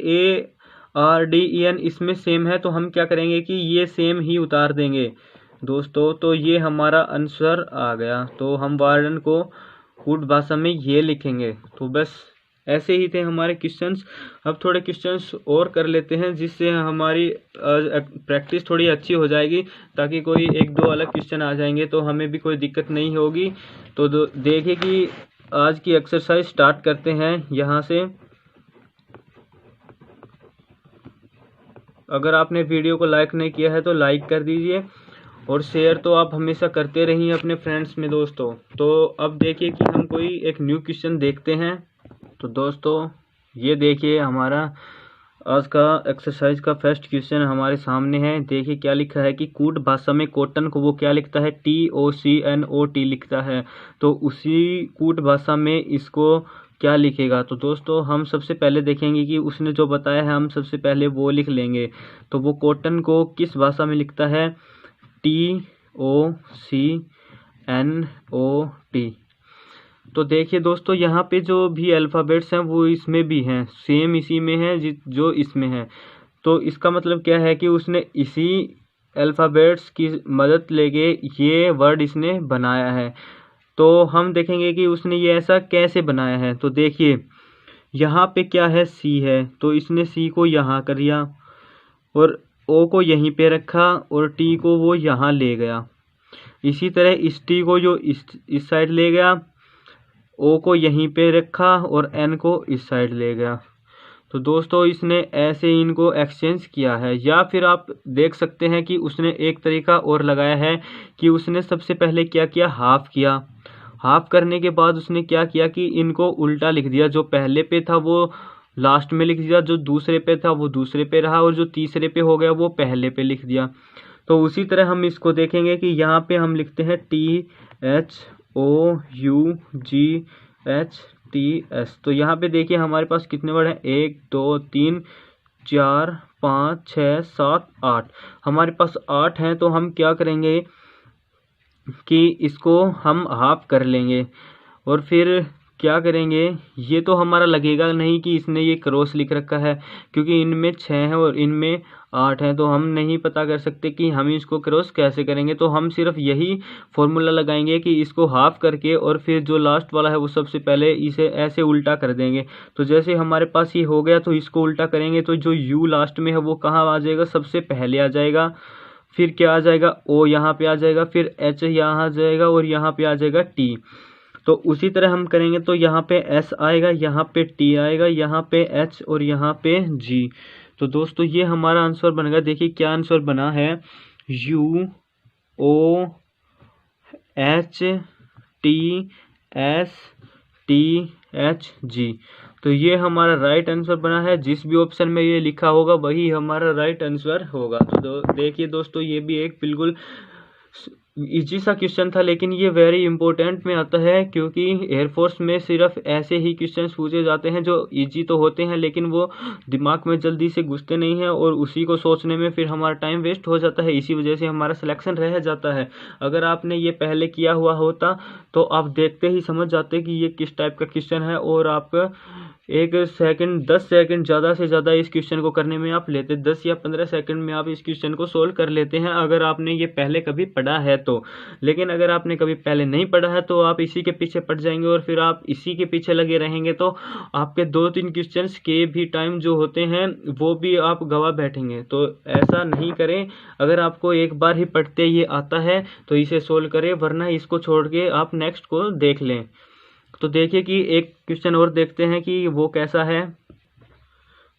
ARDEN इसमें सेम है, तो हम क्या करेंगे कि ये सेम ही उतार देंगे। दोस्तों तो ये हमारा आंसर आ गया। तो हम वार्डन को कूट भाषा में ये लिखेंगे। तो बस ऐसे ही थे हमारे क्वेश्चंस। अब थोड़े क्वेश्चंस और कर लेते हैं जिससे हमारी प्रैक्टिस थोड़ी अच्छी हो जाएगी, ताकि कोई एक दो अलग क्वेश्चन आ जाएंगे तो हमें भी कोई दिक्कत नहीं होगी। तो देखिए कि आज की एक्सरसाइज स्टार्ट करते हैं यहाँ से। अगर आपने वीडियो को लाइक नहीं किया है तो लाइक कर दीजिए, और शेयर तो आप हमेशा करते रहिए अपने फ्रेंड्स में दोस्तों। तो अब देखिए कि हम कोई एक न्यू क्वेश्चन देखते हैं। तो दोस्तों ये देखिए हमारा आज का एक्सरसाइज का फर्स्ट क्वेश्चन हमारे सामने है। देखिए क्या लिखा है कि कूट भाषा में कॉटन को वो क्या लिखता है, TOCNOT लिखता है। तो उसी कूट भाषा में इसको क्या लिखेगा। तो दोस्तों हम सबसे पहले देखेंगे कि उसने जो बताया है हम सबसे पहले वो लिख लेंगे। तो वो कॉटन को किस भाषा में लिखता है, TOCNOT। तो देखिए दोस्तों यहाँ पे जो भी अल्फ़ाबेट्स हैं वो इसमें भी हैं, सेम इसी में है जो इसमें है। तो इसका मतलब क्या है कि उसने इसी अल्फ़ाबेट्स की मदद लेके ये वर्ड इसने बनाया है। तो हम देखेंगे कि उसने ये ऐसा कैसे बनाया है। तो देखिए यहाँ पे क्या है, C है, तो इसने C को यहाँ कर दिया और O को यहीं पे रखा और T को वो यहाँ ले गया। इसी तरह इस T को जो इस साइड ले गया, O को यहीं पे रखा और N को इस साइड ले गया। तो दोस्तों इसने ऐसे इनको एक्सचेंज किया है। या फिर आप देख सकते हैं कि उसने एक तरीका और लगाया है कि उसने सबसे पहले क्या किया, हाफ किया। हाफ करने के बाद उसने क्या किया कि इनको उल्टा लिख दिया। जो पहले पे था वो लास्ट में लिख दिया, जो दूसरे पे था वो दूसरे पे रहा, और जो तीसरे पे हो गया वो पहले पे लिख दिया। तो उसी तरह हम इसको देखेंगे कि यहाँ पे हम लिखते हैं THOUGHTS। तो यहाँ पे देखिए हमारे पास कितने वर्ड हैं, 1 2 3 4 5 6 7 8। हमारे पास 8 हैं। तो हम क्या करेंगे कि इसको हम हाफ कर लेंगे और फिर क्या करेंगे, ये तो हमारा लगेगा नहीं कि इसने ये क्रॉस लिख रखा है, क्योंकि इनमें 6 हैं और इनमें 8 हैं। तो हम नहीं पता कर सकते कि हम इसको क्रॉस कैसे करेंगे। तो हम सिर्फ यही फॉर्मूला लगाएंगे कि इसको हाफ करके और फिर जो लास्ट वाला है वो सबसे पहले इसे ऐसे उल्टा कर देंगे। तो जैसे हमारे पास ये हो गया तो इसको उल्टा करेंगे तो जो U लास्ट में है वो कहाँ आ जाएगा, सबसे पहले आ जाएगा। फिर क्या आ जाएगा, O यहाँ पे आ जाएगा, फिर H यहाँ आ जाएगा और यहाँ पे आ जाएगा T। तो उसी तरह हम करेंगे तो यहाँ पे S आएगा, यहाँ पे T आएगा, यहाँ पे H और यहाँ पे G। तो दोस्तों ये हमारा आंसर बनेगा। देखिए क्या आंसर बना है, UOHTSTHG। तो ये हमारा राइट आंसर बना है। जिस भी ऑप्शन में ये लिखा होगा वही हमारा राइट आंसर होगा। तो देखिए दोस्तों ये भी एक बिल्कुल इजी सा क्वेश्चन था, लेकिन ये वेरी इंपॉर्टेंट में आता है, क्योंकि एयरफोर्स में सिर्फ ऐसे ही क्वेश्चंस पूछे जाते हैं जो इजी तो होते हैं लेकिन वो दिमाग में जल्दी से घुसते नहीं हैं, और उसी को सोचने में फिर हमारा टाइम वेस्ट हो जाता है। इसी वजह से हमारा सिलेक्शन रह जाता है। अगर आपने ये पहले किया हुआ होता तो आप देखते ही समझ जाते कि ये किस टाइप का क्वेश्चन है, और आप 1 सेकंड 10 सेकंड ज़्यादा से ज़्यादा इस क्वेश्चन को करने में आप लेते, 10 या 15 सेकंड में आप इस क्वेश्चन को सोल्व कर लेते हैं, अगर आपने ये पहले कभी पढ़ा है तो। लेकिन अगर आपने कभी पहले नहीं पढ़ा है तो आप इसी के पीछे पड़ जाएंगे और फिर आप इसी के पीछे लगे रहेंगे, तो आपके 2-3 क्वेश्चंस के भी टाइम जो होते हैं वो भी आप गवा बैठेंगे। तो ऐसा नहीं करें। अगर आपको एक बार ही पढ़ते ये आता है तो इसे सोल्व करें, वरना इसको छोड़ के आप नेक्स्ट को देख लें। तो देखिए कि एक क्वेश्चन और देखते हैं कि वो कैसा है।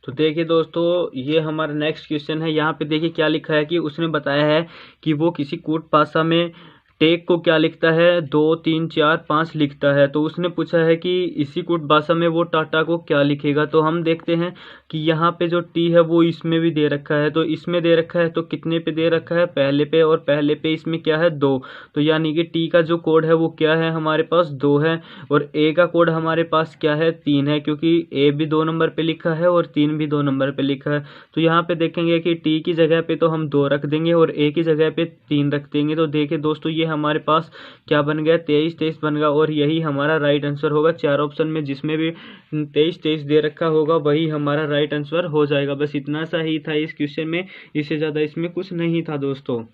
तो देखिए दोस्तों ये हमारा नेक्स्ट क्वेश्चन है। यहाँ पे देखिए क्या लिखा है कि उसने बताया है कि वो किसी कूट भाषा में टेक को क्या लिखता है, 2 3 4 5 लिखता है। तो उसने पूछा है कि इसी कूट भाषा में वो टाटा को क्या लिखेगा। तो हम देखते हैं कि यहाँ पे जो टी है वो इसमें भी दे रखा है। तो इसमें दे रखा है तो कितने पे दे रखा है, पहले पे, और पहले पे इसमें क्या है, 2। तो यानी कि टी का जो कोड है वो क्या है, हमारे पास 2 है, और ए का कोड हमारे पास क्या है, 3 है, क्योंकि ए भी 2 नंबर पे लिखा है और 3 भी 2 नंबर पे लिखा है। तो यहाँ पे देखेंगे कि टी की जगह पे तो हम 2 रख देंगे और ए की जगह पे 3 रख देंगे। तो देखिए दोस्तों ये हमारे पास क्या बन गया, 23 बन गया, और यही हमारा राइट आंसर होगा। 4 ऑप्शन में जिसमें भी 23 दे रखा होगा वही हमारा राइट आंसर हो जाएगा। बस इतना सा ही था इस क्वेश्चन में, इससे ज़्यादा इसमें कुछ नहीं था दोस्तों।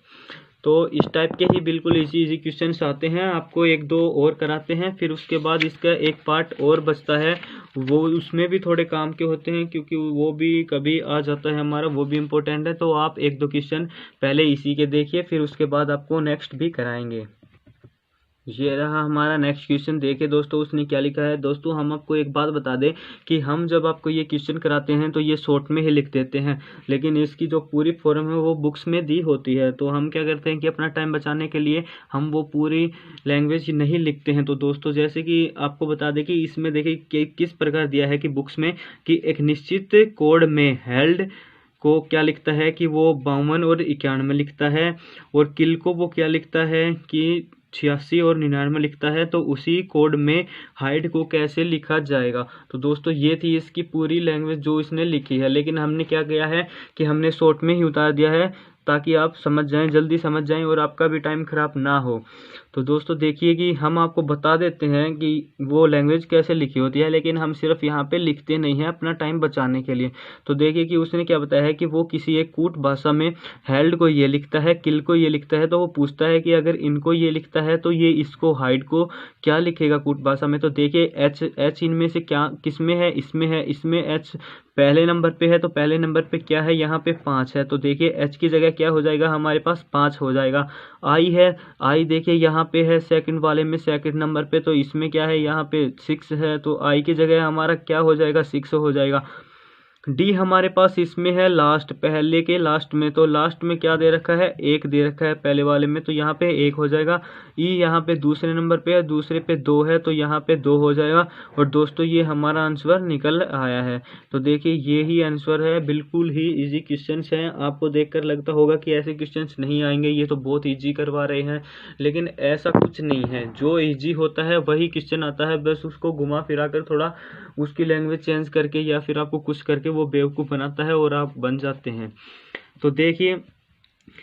तो इस टाइप के ही बिल्कुल इजी क्वेश्चंस आते हैं। आपको एक दो और कराते हैं, फिर उसके बाद इसका एक पार्ट और बचता है, वो उसमें भी थोड़े काम के होते हैं क्योंकि वो भी कभी आ जाता है हमारा, वो भी इम्पोर्टेंट है। तो आप एक दो क्वेश्चन पहले इसी के देखिए, फिर उसके बाद आपको नेक्स्ट भी कराएंगे। ये रहा हमारा नेक्स्ट क्वेश्चन। देखिए दोस्तों उसने क्या लिखा है। दोस्तों हम आपको एक बात बता दें कि हम जब आपको ये क्वेश्चन कराते हैं तो ये शॉर्ट में ही लिख देते हैं, लेकिन इसकी जो पूरी फॉर्म है वो बुक्स में दी होती है। तो हम क्या करते हैं कि अपना टाइम बचाने के लिए हम वो पूरी लैंग्वेज नहीं लिखते हैं। तो दोस्तों जैसे कि आपको बता दें कि इसमें देखिए कि किस प्रकार दिया है कि बुक्स में कि एक निश्चित कोड में हेल्ड को क्या लिखता है कि वो 52 और 91 लिखता है, और किल को वो क्या लिखता है कि 86 और 99 लिखता है। तो उसी कोड में हाइड को कैसे लिखा जाएगा। तो दोस्तों ये थी इसकी पूरी लैंग्वेज जो इसने लिखी है, लेकिन हमने क्या किया है कि हमने शॉर्ट में ही उतार दिया है ताकि आप समझ जाएं, जल्दी समझ जाएं और आपका भी टाइम ख़राब ना हो। तो दोस्तों देखिए कि हम आपको बता देते हैं कि वो लैंग्वेज कैसे लिखी होती है, लेकिन हम सिर्फ यहाँ पे लिखते नहीं हैं अपना टाइम बचाने के लिए। तो देखिए कि उसने क्या बताया है कि वो किसी एक कूट भाषा में हेल्ड को ये लिखता है, किल को ये लिखता है। तो वो पूछता है कि अगर इनको ये लिखता है तो ये इसको हाइड को क्या लिखेगा कूट भाषा में। तो देखिए एच इनमें से क्या किस में है, इसमें है, इसमें एच पहले नंबर पे है। तो पहले नंबर पे क्या है, यहाँ पे 5 है। तो देखिए एच की जगह क्या हो जाएगा, हमारे पास 5 हो जाएगा। आई है, आई देखिए यहाँ पे है सेकंड वाले में सेकंड नंबर पे, तो इसमें क्या है, यहाँ पे 6 है। तो आई की जगह हमारा क्या हो जाएगा, 6 हो जाएगा। डी हमारे पास इसमें है लास्ट, पहले के लास्ट में। तो लास्ट में क्या दे रखा है, 1 दे रखा है पहले वाले में, तो यहाँ पे 1 हो जाएगा। ई यहाँ पे दूसरे नंबर पे है, दूसरे पे 2 है, तो यहाँ पे 2 हो जाएगा। और दोस्तों ये हमारा आंसर निकल आया है। तो देखिए ये ही आंसर है, बिल्कुल ही इजी क्वेश्चंस हैं। आपको देखकर लगता होगा कि ऐसे क्वेश्चंस नहीं आएंगे, ये तो बहुत ईजी करवा रहे हैं, लेकिन ऐसा कुछ नहीं है। जो ईजी होता है वही क्वेश्चन आता है, बस उसको घुमा फिरा कर थोड़ा उसकी लैंग्वेज चेंज करके या फिर आपको कुछ करके वो बेवकूफ़ बनाता है और आप बन जाते हैं। तो देखिए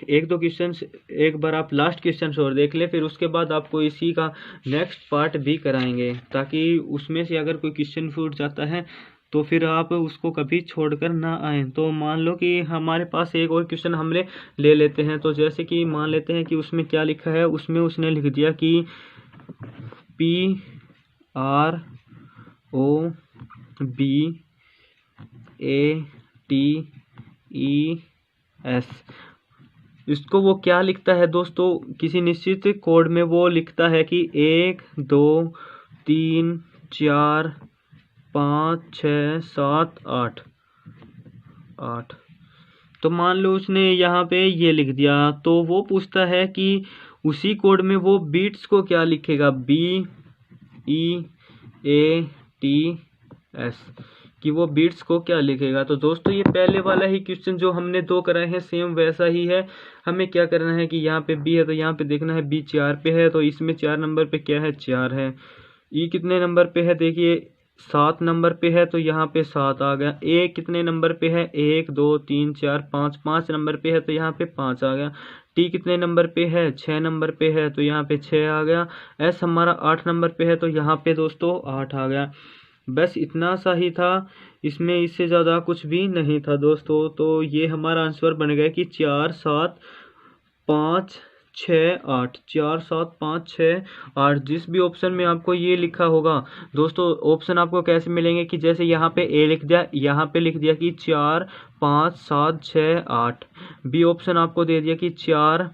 एक दो क्वेश्चन, एक बार आप लास्ट क्वेश्चन और देख ले, फिर उसके बाद आपको इसी का नेक्स्ट पार्ट भी कराएंगे, ताकि उसमें से अगर कोई क्वेश्चन छूट जाता है तो फिर आप उसको कभी छोड़कर ना आए। तो मान लो कि हमारे पास एक और क्वेश्चन हमने ले लेते हैं। तो जैसे कि मान लेते हैं कि उसमें क्या लिखा है, उसमें उसने लिख दिया कि PROBATES, इसको वो क्या लिखता है दोस्तों, किसी निश्चित कोड में वो लिखता है कि 1 2 3 4 5 6 7 8। तो मान लो उसने यहाँ पे ये लिख दिया, तो वो पूछता है कि उसी कोड में वो बीट्स को क्या लिखेगा, BEATS, कि वो बीट्स को क्या लिखेगा। तो दोस्तों ये पहले वाला ही क्वेश्चन जो हमने 2 कराए हैं सेम वैसा ही है। हमें क्या करना है कि यहाँ पे बी है तो यहाँ पे देखना है बी 4 पे है, तो इसमें 4 नंबर पे क्या है, 4 है। ई कितने नंबर पे है, देखिए 7 नंबर पे है, तो यहाँ पे 7 आ गया। ए कितने नंबर पे है, 1 2 3 4 5 नंबर पे है, तो यहाँ पे 5 आ गया। टी कितने नंबर पे है, 6 नंबर पे है, तो यहाँ पे 6 आ गया। एस हमारा 8 नंबर पे है, तो यहाँ पे दोस्तों 8 आ गया। बस इतना सा ही था, इसमें इससे ज़्यादा कुछ भी नहीं था दोस्तों। तो ये हमारा आंसर बन गया कि 4 7 5 6 8, 4 7 5 6 8। जिस भी ऑप्शन में आपको ये लिखा होगा दोस्तों, ऑप्शन आपको कैसे मिलेंगे कि जैसे यहाँ पे ए लिख दिया, यहाँ पे लिख दिया कि 4 5 7 6 8। बी ऑप्शन आपको दे दिया कि 4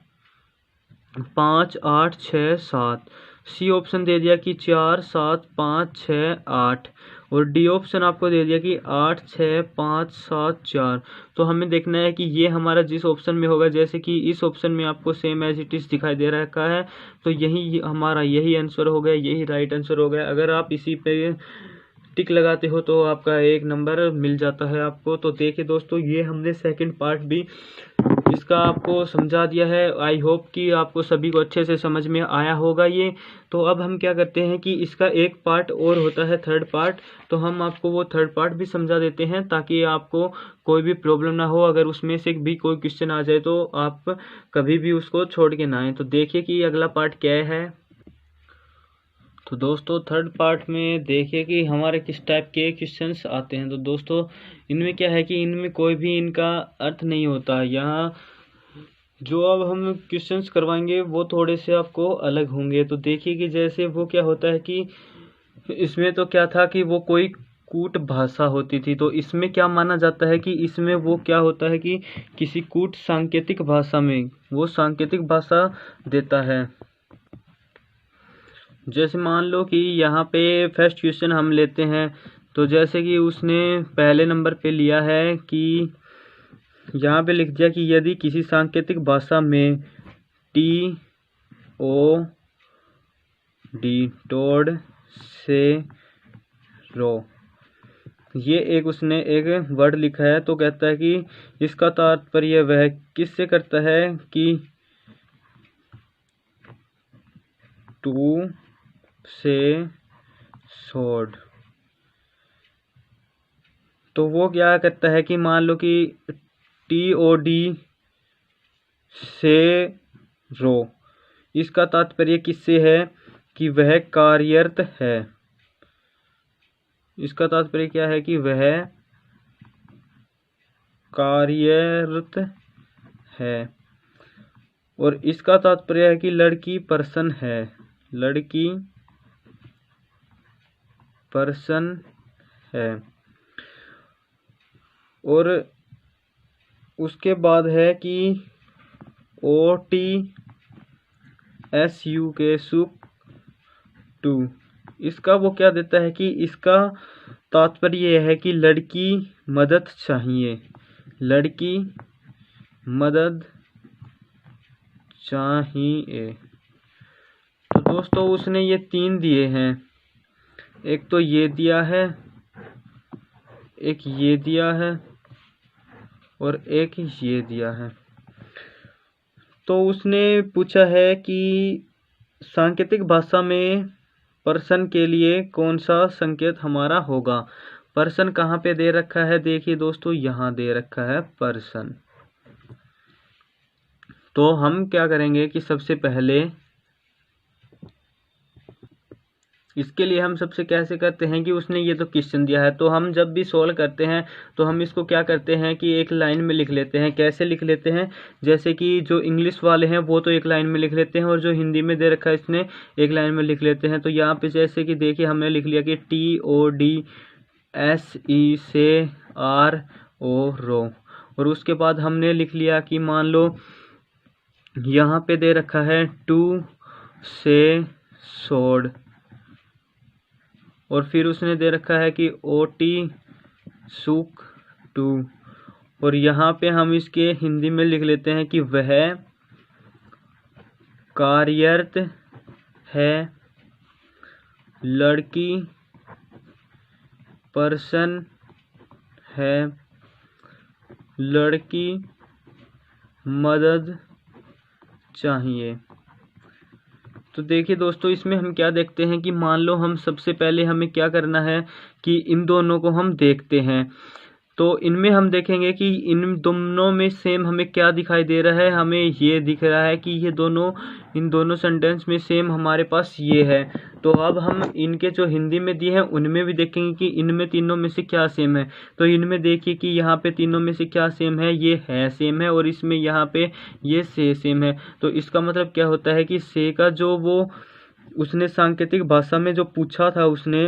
5 8 6 7। सी ऑप्शन दे दिया कि 4 7 5 6 8। और डी ऑप्शन आपको दे दिया कि 8 6 5 7 4। तो हमें देखना है कि ये हमारा जिस ऑप्शन में होगा, जैसे कि इस ऑप्शन में आपको सेम एज इट इज़ दिखाई दे रखा है, तो यही हमारा यही आंसर हो गया, यही राइट आंसर हो गया। अगर आप इसी पे टिक लगाते हो तो आपका 1 नंबर मिल जाता है आपको। तो देखिए दोस्तों ये हमने सेकंड पार्ट भी इसका आपको समझा दिया है। आई होप कि आपको सभी को अच्छे से समझ में आया होगा ये। तो अब हम क्या करते हैं कि इसका एक पार्ट और होता है, थर्ड पार्ट, तो हम आपको वो थर्ड पार्ट भी समझा देते हैं ताकि आपको कोई भी प्रॉब्लम ना हो। अगर उसमें से भी कोई क्वेश्चन आ जाए तो आप कभी भी उसको छोड़ के ना आए। तो देखिए कि अगला पार्ट क्या है। तो दोस्तों थर्ड पार्ट में देखिए कि हमारे किस टाइप के क्वेश्चंस आते हैं। तो दोस्तों इनमें क्या है कि इनमें कोई भी इनका अर्थ नहीं होता। यहाँ जो अब हम क्वेश्चंस करवाएंगे वो थोड़े से आपको अलग होंगे। तो देखिए कि जैसे वो क्या होता है कि इसमें तो क्या था कि वो कोई कूट भाषा होती थी, तो इसमें क्या माना जाता है कि इसमें वो क्या होता है कि किसी कूट सांकेतिक भाषा में वो सांकेतिक भाषा देता है। जैसे मान लो कि यहाँ पे फर्स्ट क्वेश्चन हम लेते हैं, तो जैसे कि उसने पहले नंबर पे लिया है कि यहाँ पे लिख दिया कि यदि किसी सांकेतिक भाषा में टी ओ डी टोड से रो, ये एक उसने एक वर्ड लिखा है, तो कहता है कि इसका तात्पर्य वह किससे करता है कि टू से सोड। तो वो क्या करता है कि मान लो कि TOD से रो, इसका तात्पर्य किससे है कि वह कार्यरत है। इसका तात्पर्य क्या है कि वह कार्यरत है। और इसका तात्पर्य है कि लड़की पर्सन है, लड़की पर्सन है। और उसके बाद है कि OTSU के सुक टू, इसका वो क्या देता है कि इसका तात्पर्य यह है कि लड़की मदद चाहिए, लड़की मदद चाहिए। तो दोस्तों उसने ये 3 दिए हैं, एक तो ये दिया है, एक ये दिया है और एक ये दिया है। तो उसने पूछा है कि सांकेतिक भाषा में पर्सन के लिए कौन सा संकेत हमारा होगा। पर्सन कहाँ पे दे रखा है, देखिए दोस्तों यहाँ दे रखा है पर्सन। तो हम क्या करेंगे कि सबसे पहले इसके लिए हम सबसे कैसे करते हैं कि उसने ये तो क्वेश्चन दिया है, तो हम जब भी सोल्व करते हैं तो हम इसको क्या करते हैं कि एक लाइन में लिख लेते हैं। कैसे लिख लेते हैं, जैसे कि जो इंग्लिश वाले हैं वो तो एक लाइन में लिख लेते हैं और जो हिंदी में दे रखा है इसने एक लाइन में लिख लेते हैं। तो यहाँ पे जैसे कि देखिए हमने लिख लिया कि TODSE से RO रो, और उसके बाद हमने लिख लिया कि मान लो यहाँ पे दे रखा है टू से सोड, और फिर उसने दे रखा है कि OT सुक टू, और यहाँ पे हम इसके हिंदी में लिख लेते हैं कि वह कार्यरत है, लड़की पर्सन है, लड़की मदद चाहिए। तो देखिए दोस्तों इसमें हम क्या देखते हैं कि मान लो हम सबसे पहले हमें क्या करना है कि इन दोनों को हम देखते हैं। तो इनमें हम देखेंगे कि इन दोनों में सेम हमें क्या दिखाई दे रहा है, हमें ये दिख रहा है कि ये दोनों इन दोनों सेंटेंस में सेम हमारे पास ये है। तो अब हम इनके जो हिंदी में दिए हैं उनमें भी देखेंगे कि इनमें तीनों में से क्या सेम है। तो इनमें देखिए कि यहाँ पे तीनों में से क्या सेम है, ये है सेम है, और इसमें यहाँ पे ये से सेम है। तो इसका मतलब क्या होता है कि से का जो वो उसने सांकेतिक भाषा में जो पूछा था उसने,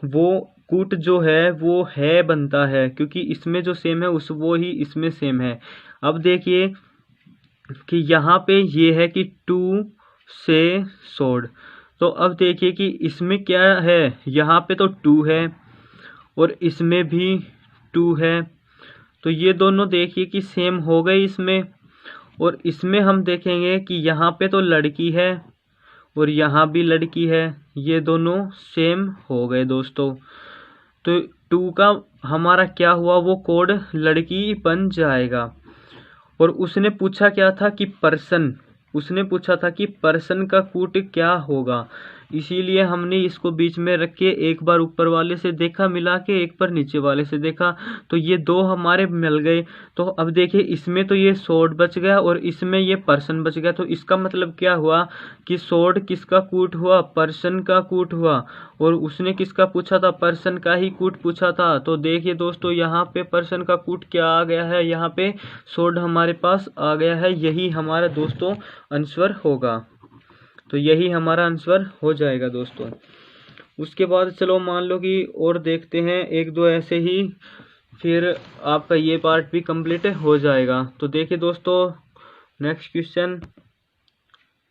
वो कूट जो है वो है बनता है, क्योंकि इसमें जो सेम है उस वो ही इसमें सेम है। अब देखिए कि यहाँ पे ये है कि टू से सोड, तो अब देखिए कि इसमें क्या है, यहाँ पे तो टू है और इसमें भी टू है। तो ये दोनों देखिए कि सेम हो गए इसमें, और इसमें हम देखेंगे कि यहाँ पे तो लड़की है और यहाँ भी लड़की है, ये दोनों सेम हो गए दोस्तों। तो टू का हमारा क्या हुआ, वो कोड लड़की बन जाएगा। और उसने पूछा क्या था कि पर्सन, उसने पूछा था कि पर्सन का कूट क्या होगा, इसीलिए हमने इसको बीच में रख के एक बार ऊपर वाले से देखा मिला के, एक बार नीचे वाले से देखा, तो ये दो हमारे मिल गए। तो अब देखिए इसमें तो ये स्वॉर्ड बच गया और इसमें ये पर्सन बच गया। तो इसका मतलब क्या हुआ कि स्वॉर्ड किसका कूट हुआ, पर्सन का कूट हुआ, और उसने किसका पूछा था, पर्सन का ही कूट पूछा था। तो देखिए दोस्तों यहाँ पे पर्सन का कूट क्या आ गया है, यहाँ पे स्वॉर्ड हमारे पास आ गया है। यही हमारा दोस्तों आंसर होगा। तो यही हमारा आंसर हो जाएगा दोस्तों। उसके बाद चलो मान लो कि और देखते हैं एक दो ऐसे ही, फिर आपका ये पार्ट भी कंप्लीट हो जाएगा। तो देखिए दोस्तों नेक्स्ट क्वेश्चन,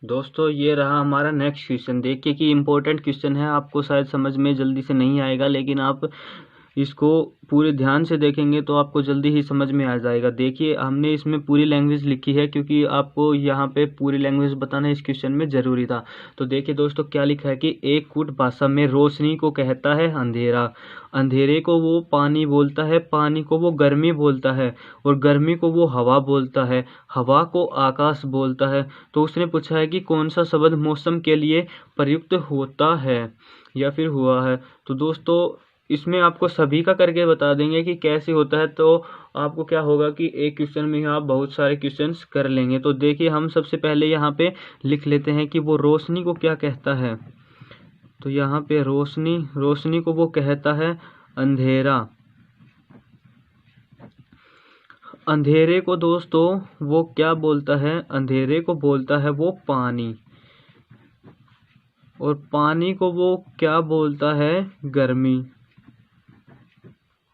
दोस्तों ये रहा हमारा नेक्स्ट क्वेश्चन। देखिए कि इम्पोर्टेंट क्वेश्चन है, आपको शायद समझ में जल्दी से नहीं आएगा, लेकिन आप इसको पूरे ध्यान से देखेंगे तो आपको जल्दी ही समझ में आ जाएगा। देखिए हमने इसमें पूरी लैंग्वेज लिखी है, क्योंकि आपको यहाँ पे पूरी लैंग्वेज बताना इस क्वेश्चन में ज़रूरी था। तो देखिए दोस्तों क्या लिखा है कि एक कूट भाषा में रोशनी को कहता है अंधेरा, अंधेरे को वो पानी बोलता है, पानी को वो गर्मी बोलता है, और गर्मी को वो हवा बोलता है, हवा को आकाश बोलता है। तो उसने पूछा है कि कौन सा शब्द मौसम के लिए प्रयुक्त होता है या फिर हुआ है। तो दोस्तों इसमें आपको सभी का करके बता देंगे कि कैसे होता है। तो आपको क्या होगा कि एक क्वेश्चन में आप बहुत सारे क्वेश्चंस कर लेंगे। तो देखिए हम सबसे पहले यहाँ पे लिख लेते हैं कि वो रोशनी को क्या कहता है। तो यहाँ पे रोशनी, रोशनी को वो कहता है अंधेरा, अंधेरे को दोस्तों वो क्या बोलता है, अंधेरे को बोलता है वो पानी, और पानी को वो क्या बोलता है, गर्मी।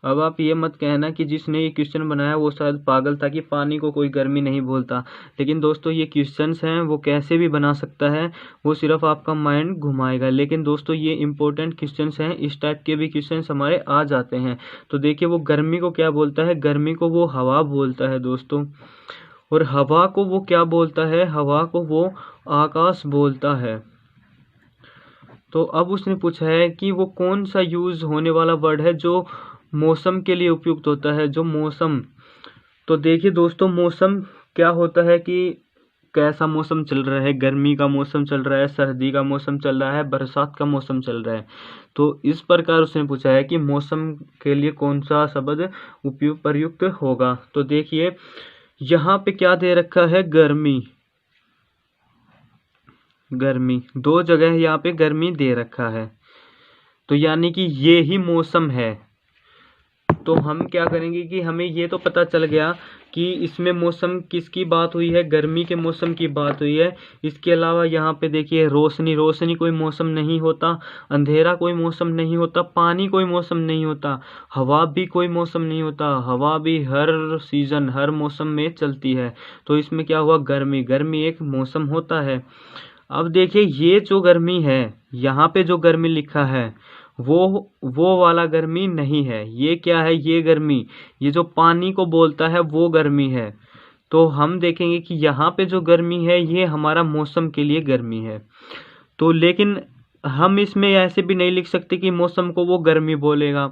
अब आप ये मत कहना कि जिसने ये क्वेश्चन बनाया वो शायद पागल था कि पानी को कोई गर्मी नहीं बोलता। लेकिन दोस्तों ये क्वेश्चंस हैं वो कैसे भी बना सकता है, वो सिर्फ आपका माइंड घुमाएगा। लेकिन दोस्तों ये इंपॉर्टेंट क्वेश्चंस हैं, इस टाइप के भी क्वेश्चंस हमारे आ जाते हैं। तो देखिए वो गर्मी को क्या बोलता है, गर्मी को वो हवा बोलता है दोस्तों, और हवा को वो क्या बोलता है, हवा को वो आकाश बोलता है। तो अब उसने पूछा है कि वो कौन सा यूज होने वाला वर्ड है जो मौसम के लिए उपयुक्त होता है, जो मौसम। तो देखिए दोस्तों मौसम क्या होता है कि कैसा मौसम चल रहा है, गर्मी का मौसम चल रहा है, सर्दी का मौसम चल रहा है, बरसात का मौसम चल रहा है। तो इस प्रकार उसने पूछा है कि मौसम के लिए कौन सा शब्द उपयुक्त प्रयुक्त होगा। तो देखिए यहाँ पे क्या दे रखा है, गर्मी, गर्मी, दो जगह यहाँ पे गर्मी दे रखा है, तो यानी कि ये ही मौसम है। तो हम क्या करेंगे कि हमें ये तो पता चल गया कि इसमें मौसम किसकी बात हुई है, गर्मी के मौसम की बात हुई है। इसके अलावा यहाँ पे देखिए रोशनी, रोशनी कोई मौसम नहीं होता, अंधेरा कोई मौसम नहीं होता, पानी कोई मौसम नहीं होता, हवा भी कोई मौसम नहीं होता, हवा भी हर सीजन हर मौसम में चलती है। तो इसमें क्या हुआ, गर्मी, गर्मी एक मौसम होता है। अब देखिए ये जो गर्मी है, यहाँ पे जो गर्मी लिखा है वो वाला गर्मी नहीं है। ये क्या है, ये गर्मी, ये जो पानी को बोलता है वो गर्मी है। तो हम देखेंगे कि यहाँ पे जो गर्मी है ये हमारा मौसम के लिए गर्मी है। तो लेकिन हम इसमें ऐसे भी नहीं लिख सकते कि मौसम को वो गर्मी बोलेगा,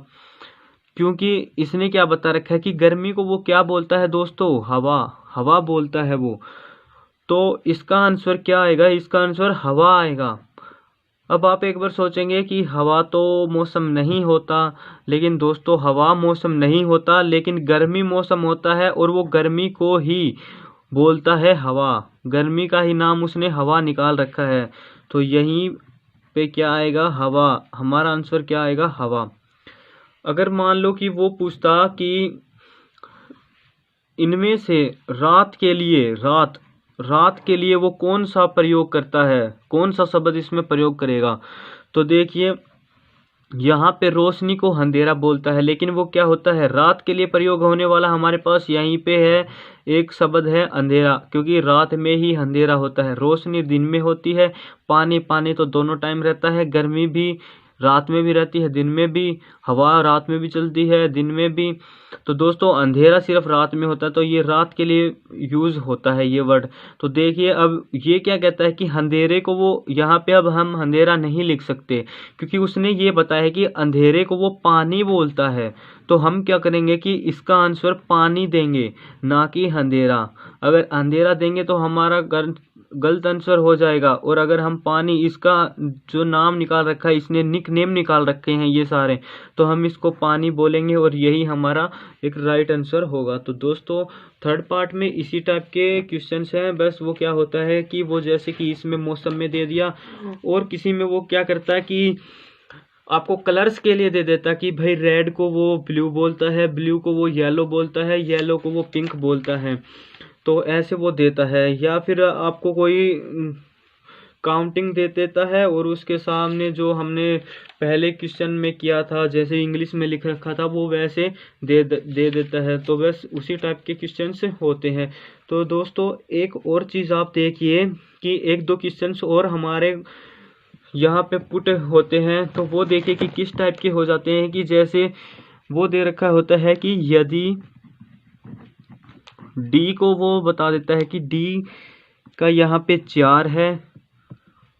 क्योंकि इसने क्या बता रखा है कि गर्मी को वो क्या बोलता है दोस्तों, हवा, हवा बोलता है वो। तो इसका आंसर क्या आएगा, इसका आंसर हवा आएगा। अब आप एक बार सोचेंगे कि हवा तो मौसम नहीं होता, लेकिन दोस्तों हवा मौसम नहीं होता, लेकिन गर्मी मौसम होता है, और वो गर्मी को ही बोलता है हवा। गर्मी का ही नाम उसने हवा निकाल रखा है। तो यहीं पे क्या आएगा, हवा। हमारा आंसर क्या आएगा, हवा। अगर मान लो कि वो पूछता कि इनमें से रात के लिए, रात के लिए वो कौन सा प्रयोग करता है, कौन सा शब्द इसमें प्रयोग करेगा। तो देखिए यहाँ पे रोशनी को अंधेरा बोलता है, लेकिन वो क्या होता है, रात के लिए प्रयोग होने वाला हमारे पास यहीं पे है, एक शब्द है अंधेरा, क्योंकि रात में ही अंधेरा होता है। रोशनी दिन में होती है, पानी, पानी तो दोनों टाइम रहता है, गर्मी भी रात में भी रहती है, दिन में भी, हवा रात में भी चलती है, दिन में भी। तो दोस्तों अंधेरा सिर्फ रात में होता है, तो ये रात के लिए यूज होता है ये वर्ड। तो देखिए अब ये क्या कहता है कि अंधेरे को वो, यहाँ पे अब हम अंधेरा नहीं लिख सकते, क्योंकि उसने ये बताया कि अंधेरे को वो पानी बोलता है। तो हम क्या करेंगे कि इसका आंसर पानी देंगे, ना कि अंधेरा। अगर अंधेरा देंगे तो हमारा गलत आंसर हो जाएगा। और अगर हम पानी, इसका जो नाम निकाल रखा है, इसने निक नेम निकाल रखे हैं ये सारे, तो हम इसको पानी बोलेंगे और यही हमारा एक राइट आंसर होगा। तो दोस्तों थर्ड पार्ट में इसी टाइप के क्वेश्चंस हैं, बस वो क्या होता है कि वो जैसे कि इसमें मौसम में दे दिया, और किसी में वो क्या करता है कि आपको कलर्स के लिए दे देता कि भाई रेड को वो ब्लू बोलता है, ब्लू को वो येलो बोलता है, येलो को वो पिंक बोलता है, तो ऐसे वो देता है। या फिर आपको कोई काउंटिंग दे देता है और उसके सामने जो हमने पहले क्वेश्चन में किया था, जैसे इंग्लिश में लिख रखा था, वो वैसे दे देता है। तो बस उसी टाइप के क्वेश्चन होते हैं। तो दोस्तों एक और चीज़ आप देखिए कि एक दो क्वेश्चन और हमारे यहाँ पे पुट होते हैं, तो वो देखिए कि किस टाइप के हो जाते हैं। कि जैसे वो दे रखा होता है कि यदि डी को वो बता देता है कि डी का यहाँ पे 4 है,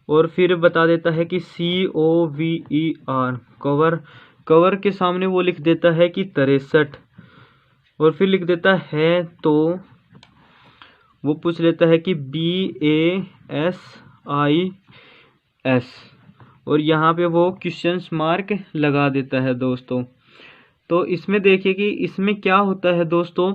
और फिर बता देता है कि COVER कवर के सामने वो लिख देता है कि 63, और फिर लिख देता है तो वो पूछ लेता है कि BASIS, और यहाँ पे वो क्वेश्चन मार्क लगा देता है दोस्तों। तो इसमें देखिए कि इसमें क्या होता है दोस्तों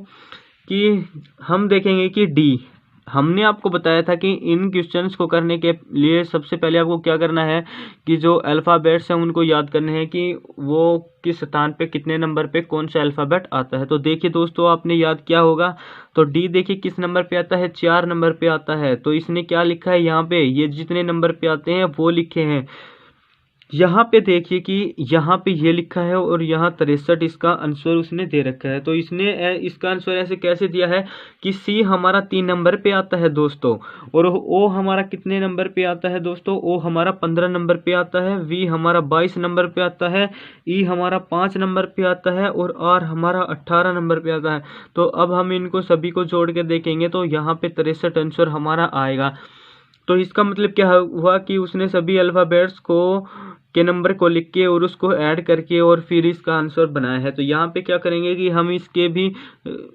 कि हम देखेंगे कि डी, हमने आपको बताया था कि इन क्वेश्चंस को करने के लिए सबसे पहले आपको क्या करना है कि जो अल्फ़ाबेट्स हैं उनको याद करने हैं कि वो किस स्थान पे कितने नंबर पे कौन सा अल्फ़ाबेट आता है। तो देखिए दोस्तों आपने याद किया होगा, तो डी देखिए किस नंबर पे आता है, 4 नंबर पे आता है। तो इसने क्या लिखा है यहाँ पे, ये जितने नंबर पे आते हैं वो लिखे हैं। यहाँ पे देखिए कि यहाँ पे ये लिखा है और यहाँ 63 इसका आंसर उसने दे रखा है। तो इसने इसका आंसर ऐसे कैसे दिया है कि सी हमारा 3 नंबर पे आता है दोस्तों, और ओ हमारा कितने नंबर पे आता है दोस्तों, ओ हमारा 15 नंबर पे आता है, वी हमारा 22 नंबर पे आता है, ई हमारा 5 नंबर पे आता है, और आर हमारा 18 नंबर पे आता है। तो अब हम इनको सभी को जोड़ के देखेंगे तो यहाँ पे 63 आंसर हमारा आएगा। तो इसका मतलब क्या हुआ कि उसने सभी अल्फ़ाबेट्स के नंबर को लिख के और उसको ऐड करके और फिर इसका आंसर बनाया है। तो यहाँ पे क्या करेंगे कि हम इसके भी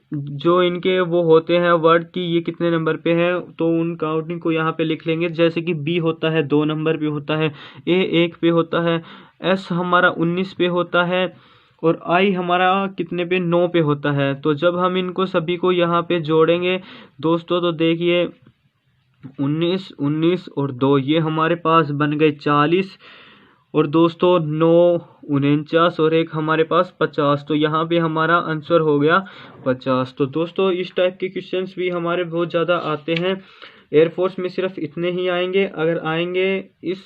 जो इनके वो होते हैं वर्ड की ये कितने नंबर पे है, तो उन काउंटिंग को यहाँ पे लिख लेंगे। जैसे कि बी होता है 2 नंबर पे होता है, ए 1 पे होता है, एस हमारा 19 पे होता है, और आई हमारा कितने पे 9 पे होता है। तो जब हम इनको सभी को यहाँ पे जोड़ेंगे दोस्तों, तो देखिए 19 19 और 2 ये हमारे पास बन गए 40, और दोस्तों 9 49 और एक हमारे पास 50। तो यहाँ पे हमारा आंसर हो गया 50। तो दोस्तों इस टाइप के क्वेश्चंस भी हमारे बहुत ज़्यादा आते हैं। एयरफोर्स में सिर्फ इतने ही आएंगे। अगर आएंगे इस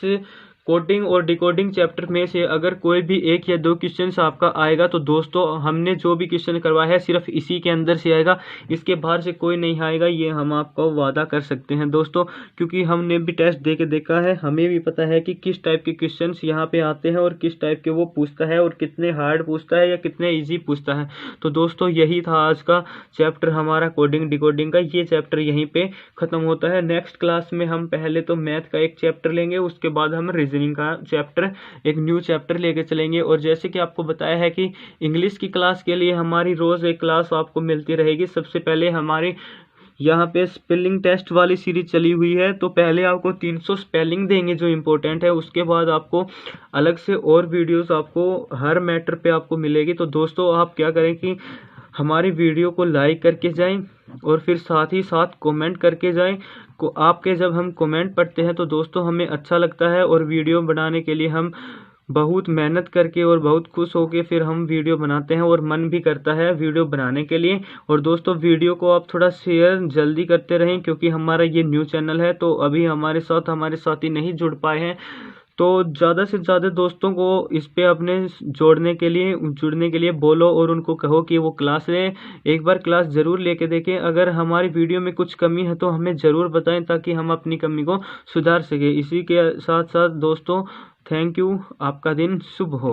कोडिंग और डिकोडिंग चैप्टर में से अगर कोई भी 1 या 2 क्वेश्चंस आपका आएगा, तो दोस्तों हमने जो भी क्वेश्चन करवाया है सिर्फ इसी के अंदर से आएगा, इसके बाहर से कोई नहीं आएगा, ये हम आपको वादा कर सकते हैं दोस्तों। क्योंकि हमने भी टेस्ट दे के देखा है, हमें भी पता है कि किस टाइप के क्वेश्चंस यहाँ पे आते हैं और किस टाइप के वो पूछता है, और कितने हार्ड पूछता है या कितने ईजी पूछता है। तो दोस्तों यही था आज का चैप्टर हमारा कोडिंग डिकोडिंग का। ये चैप्टर यहीं पे ख़त्म होता है। नेक्स्ट क्लास में हम पहले तो मैथ का एक चैप्टर लेंगे, उसके बाद हम रीजनिंग का चैप्टर, एक न्यू चैप्टर लेके चलेंगे। और जैसे कि आपको बताया है कि इंग्लिश की क्लास के लिए हमारी रोज़ एक क्लास आपको मिलती रहेगी। सबसे पहले हमारी यहाँ पे स्पेलिंग टेस्ट वाली सीरीज चली हुई है, तो पहले आपको 300 स्पेलिंग देंगे जो इम्पोर्टेंट है, उसके बाद आपको अलग से और वीडियोस आपको हर मैटर पे आपको मिलेगी। तो दोस्तों आप क्या करें कि हमारी वीडियो को लाइक करके जाएं और फिर साथ ही साथ कमेंट करके जाएं। को आपके जब हम कमेंट पढ़ते हैं तो दोस्तों हमें अच्छा लगता है, और वीडियो बनाने के लिए हम बहुत मेहनत करके और बहुत खुश होके फिर हम वीडियो बनाते हैं, और मन भी करता है वीडियो बनाने के लिए। और दोस्तों वीडियो को आप थोड़ा शेयर जल्दी करते रहें, क्योंकि हमारा ये न्यू चैनल है, तो अभी हमारे साथी नहीं जुड़ पाए हैं। तो ज़्यादा से ज़्यादा दोस्तों को इस पे अपने जुड़ने के लिए बोलो, और उनको कहो कि वो क्लास लें। एक बार क्लास ज़रूर लेके देखें। अगर हमारी वीडियो में कुछ कमी है तो हमें ज़रूर बताएं, ताकि हम अपनी कमी को सुधार सकें। इसी के साथ साथ दोस्तों थैंक यू, आपका दिन शुभ हो।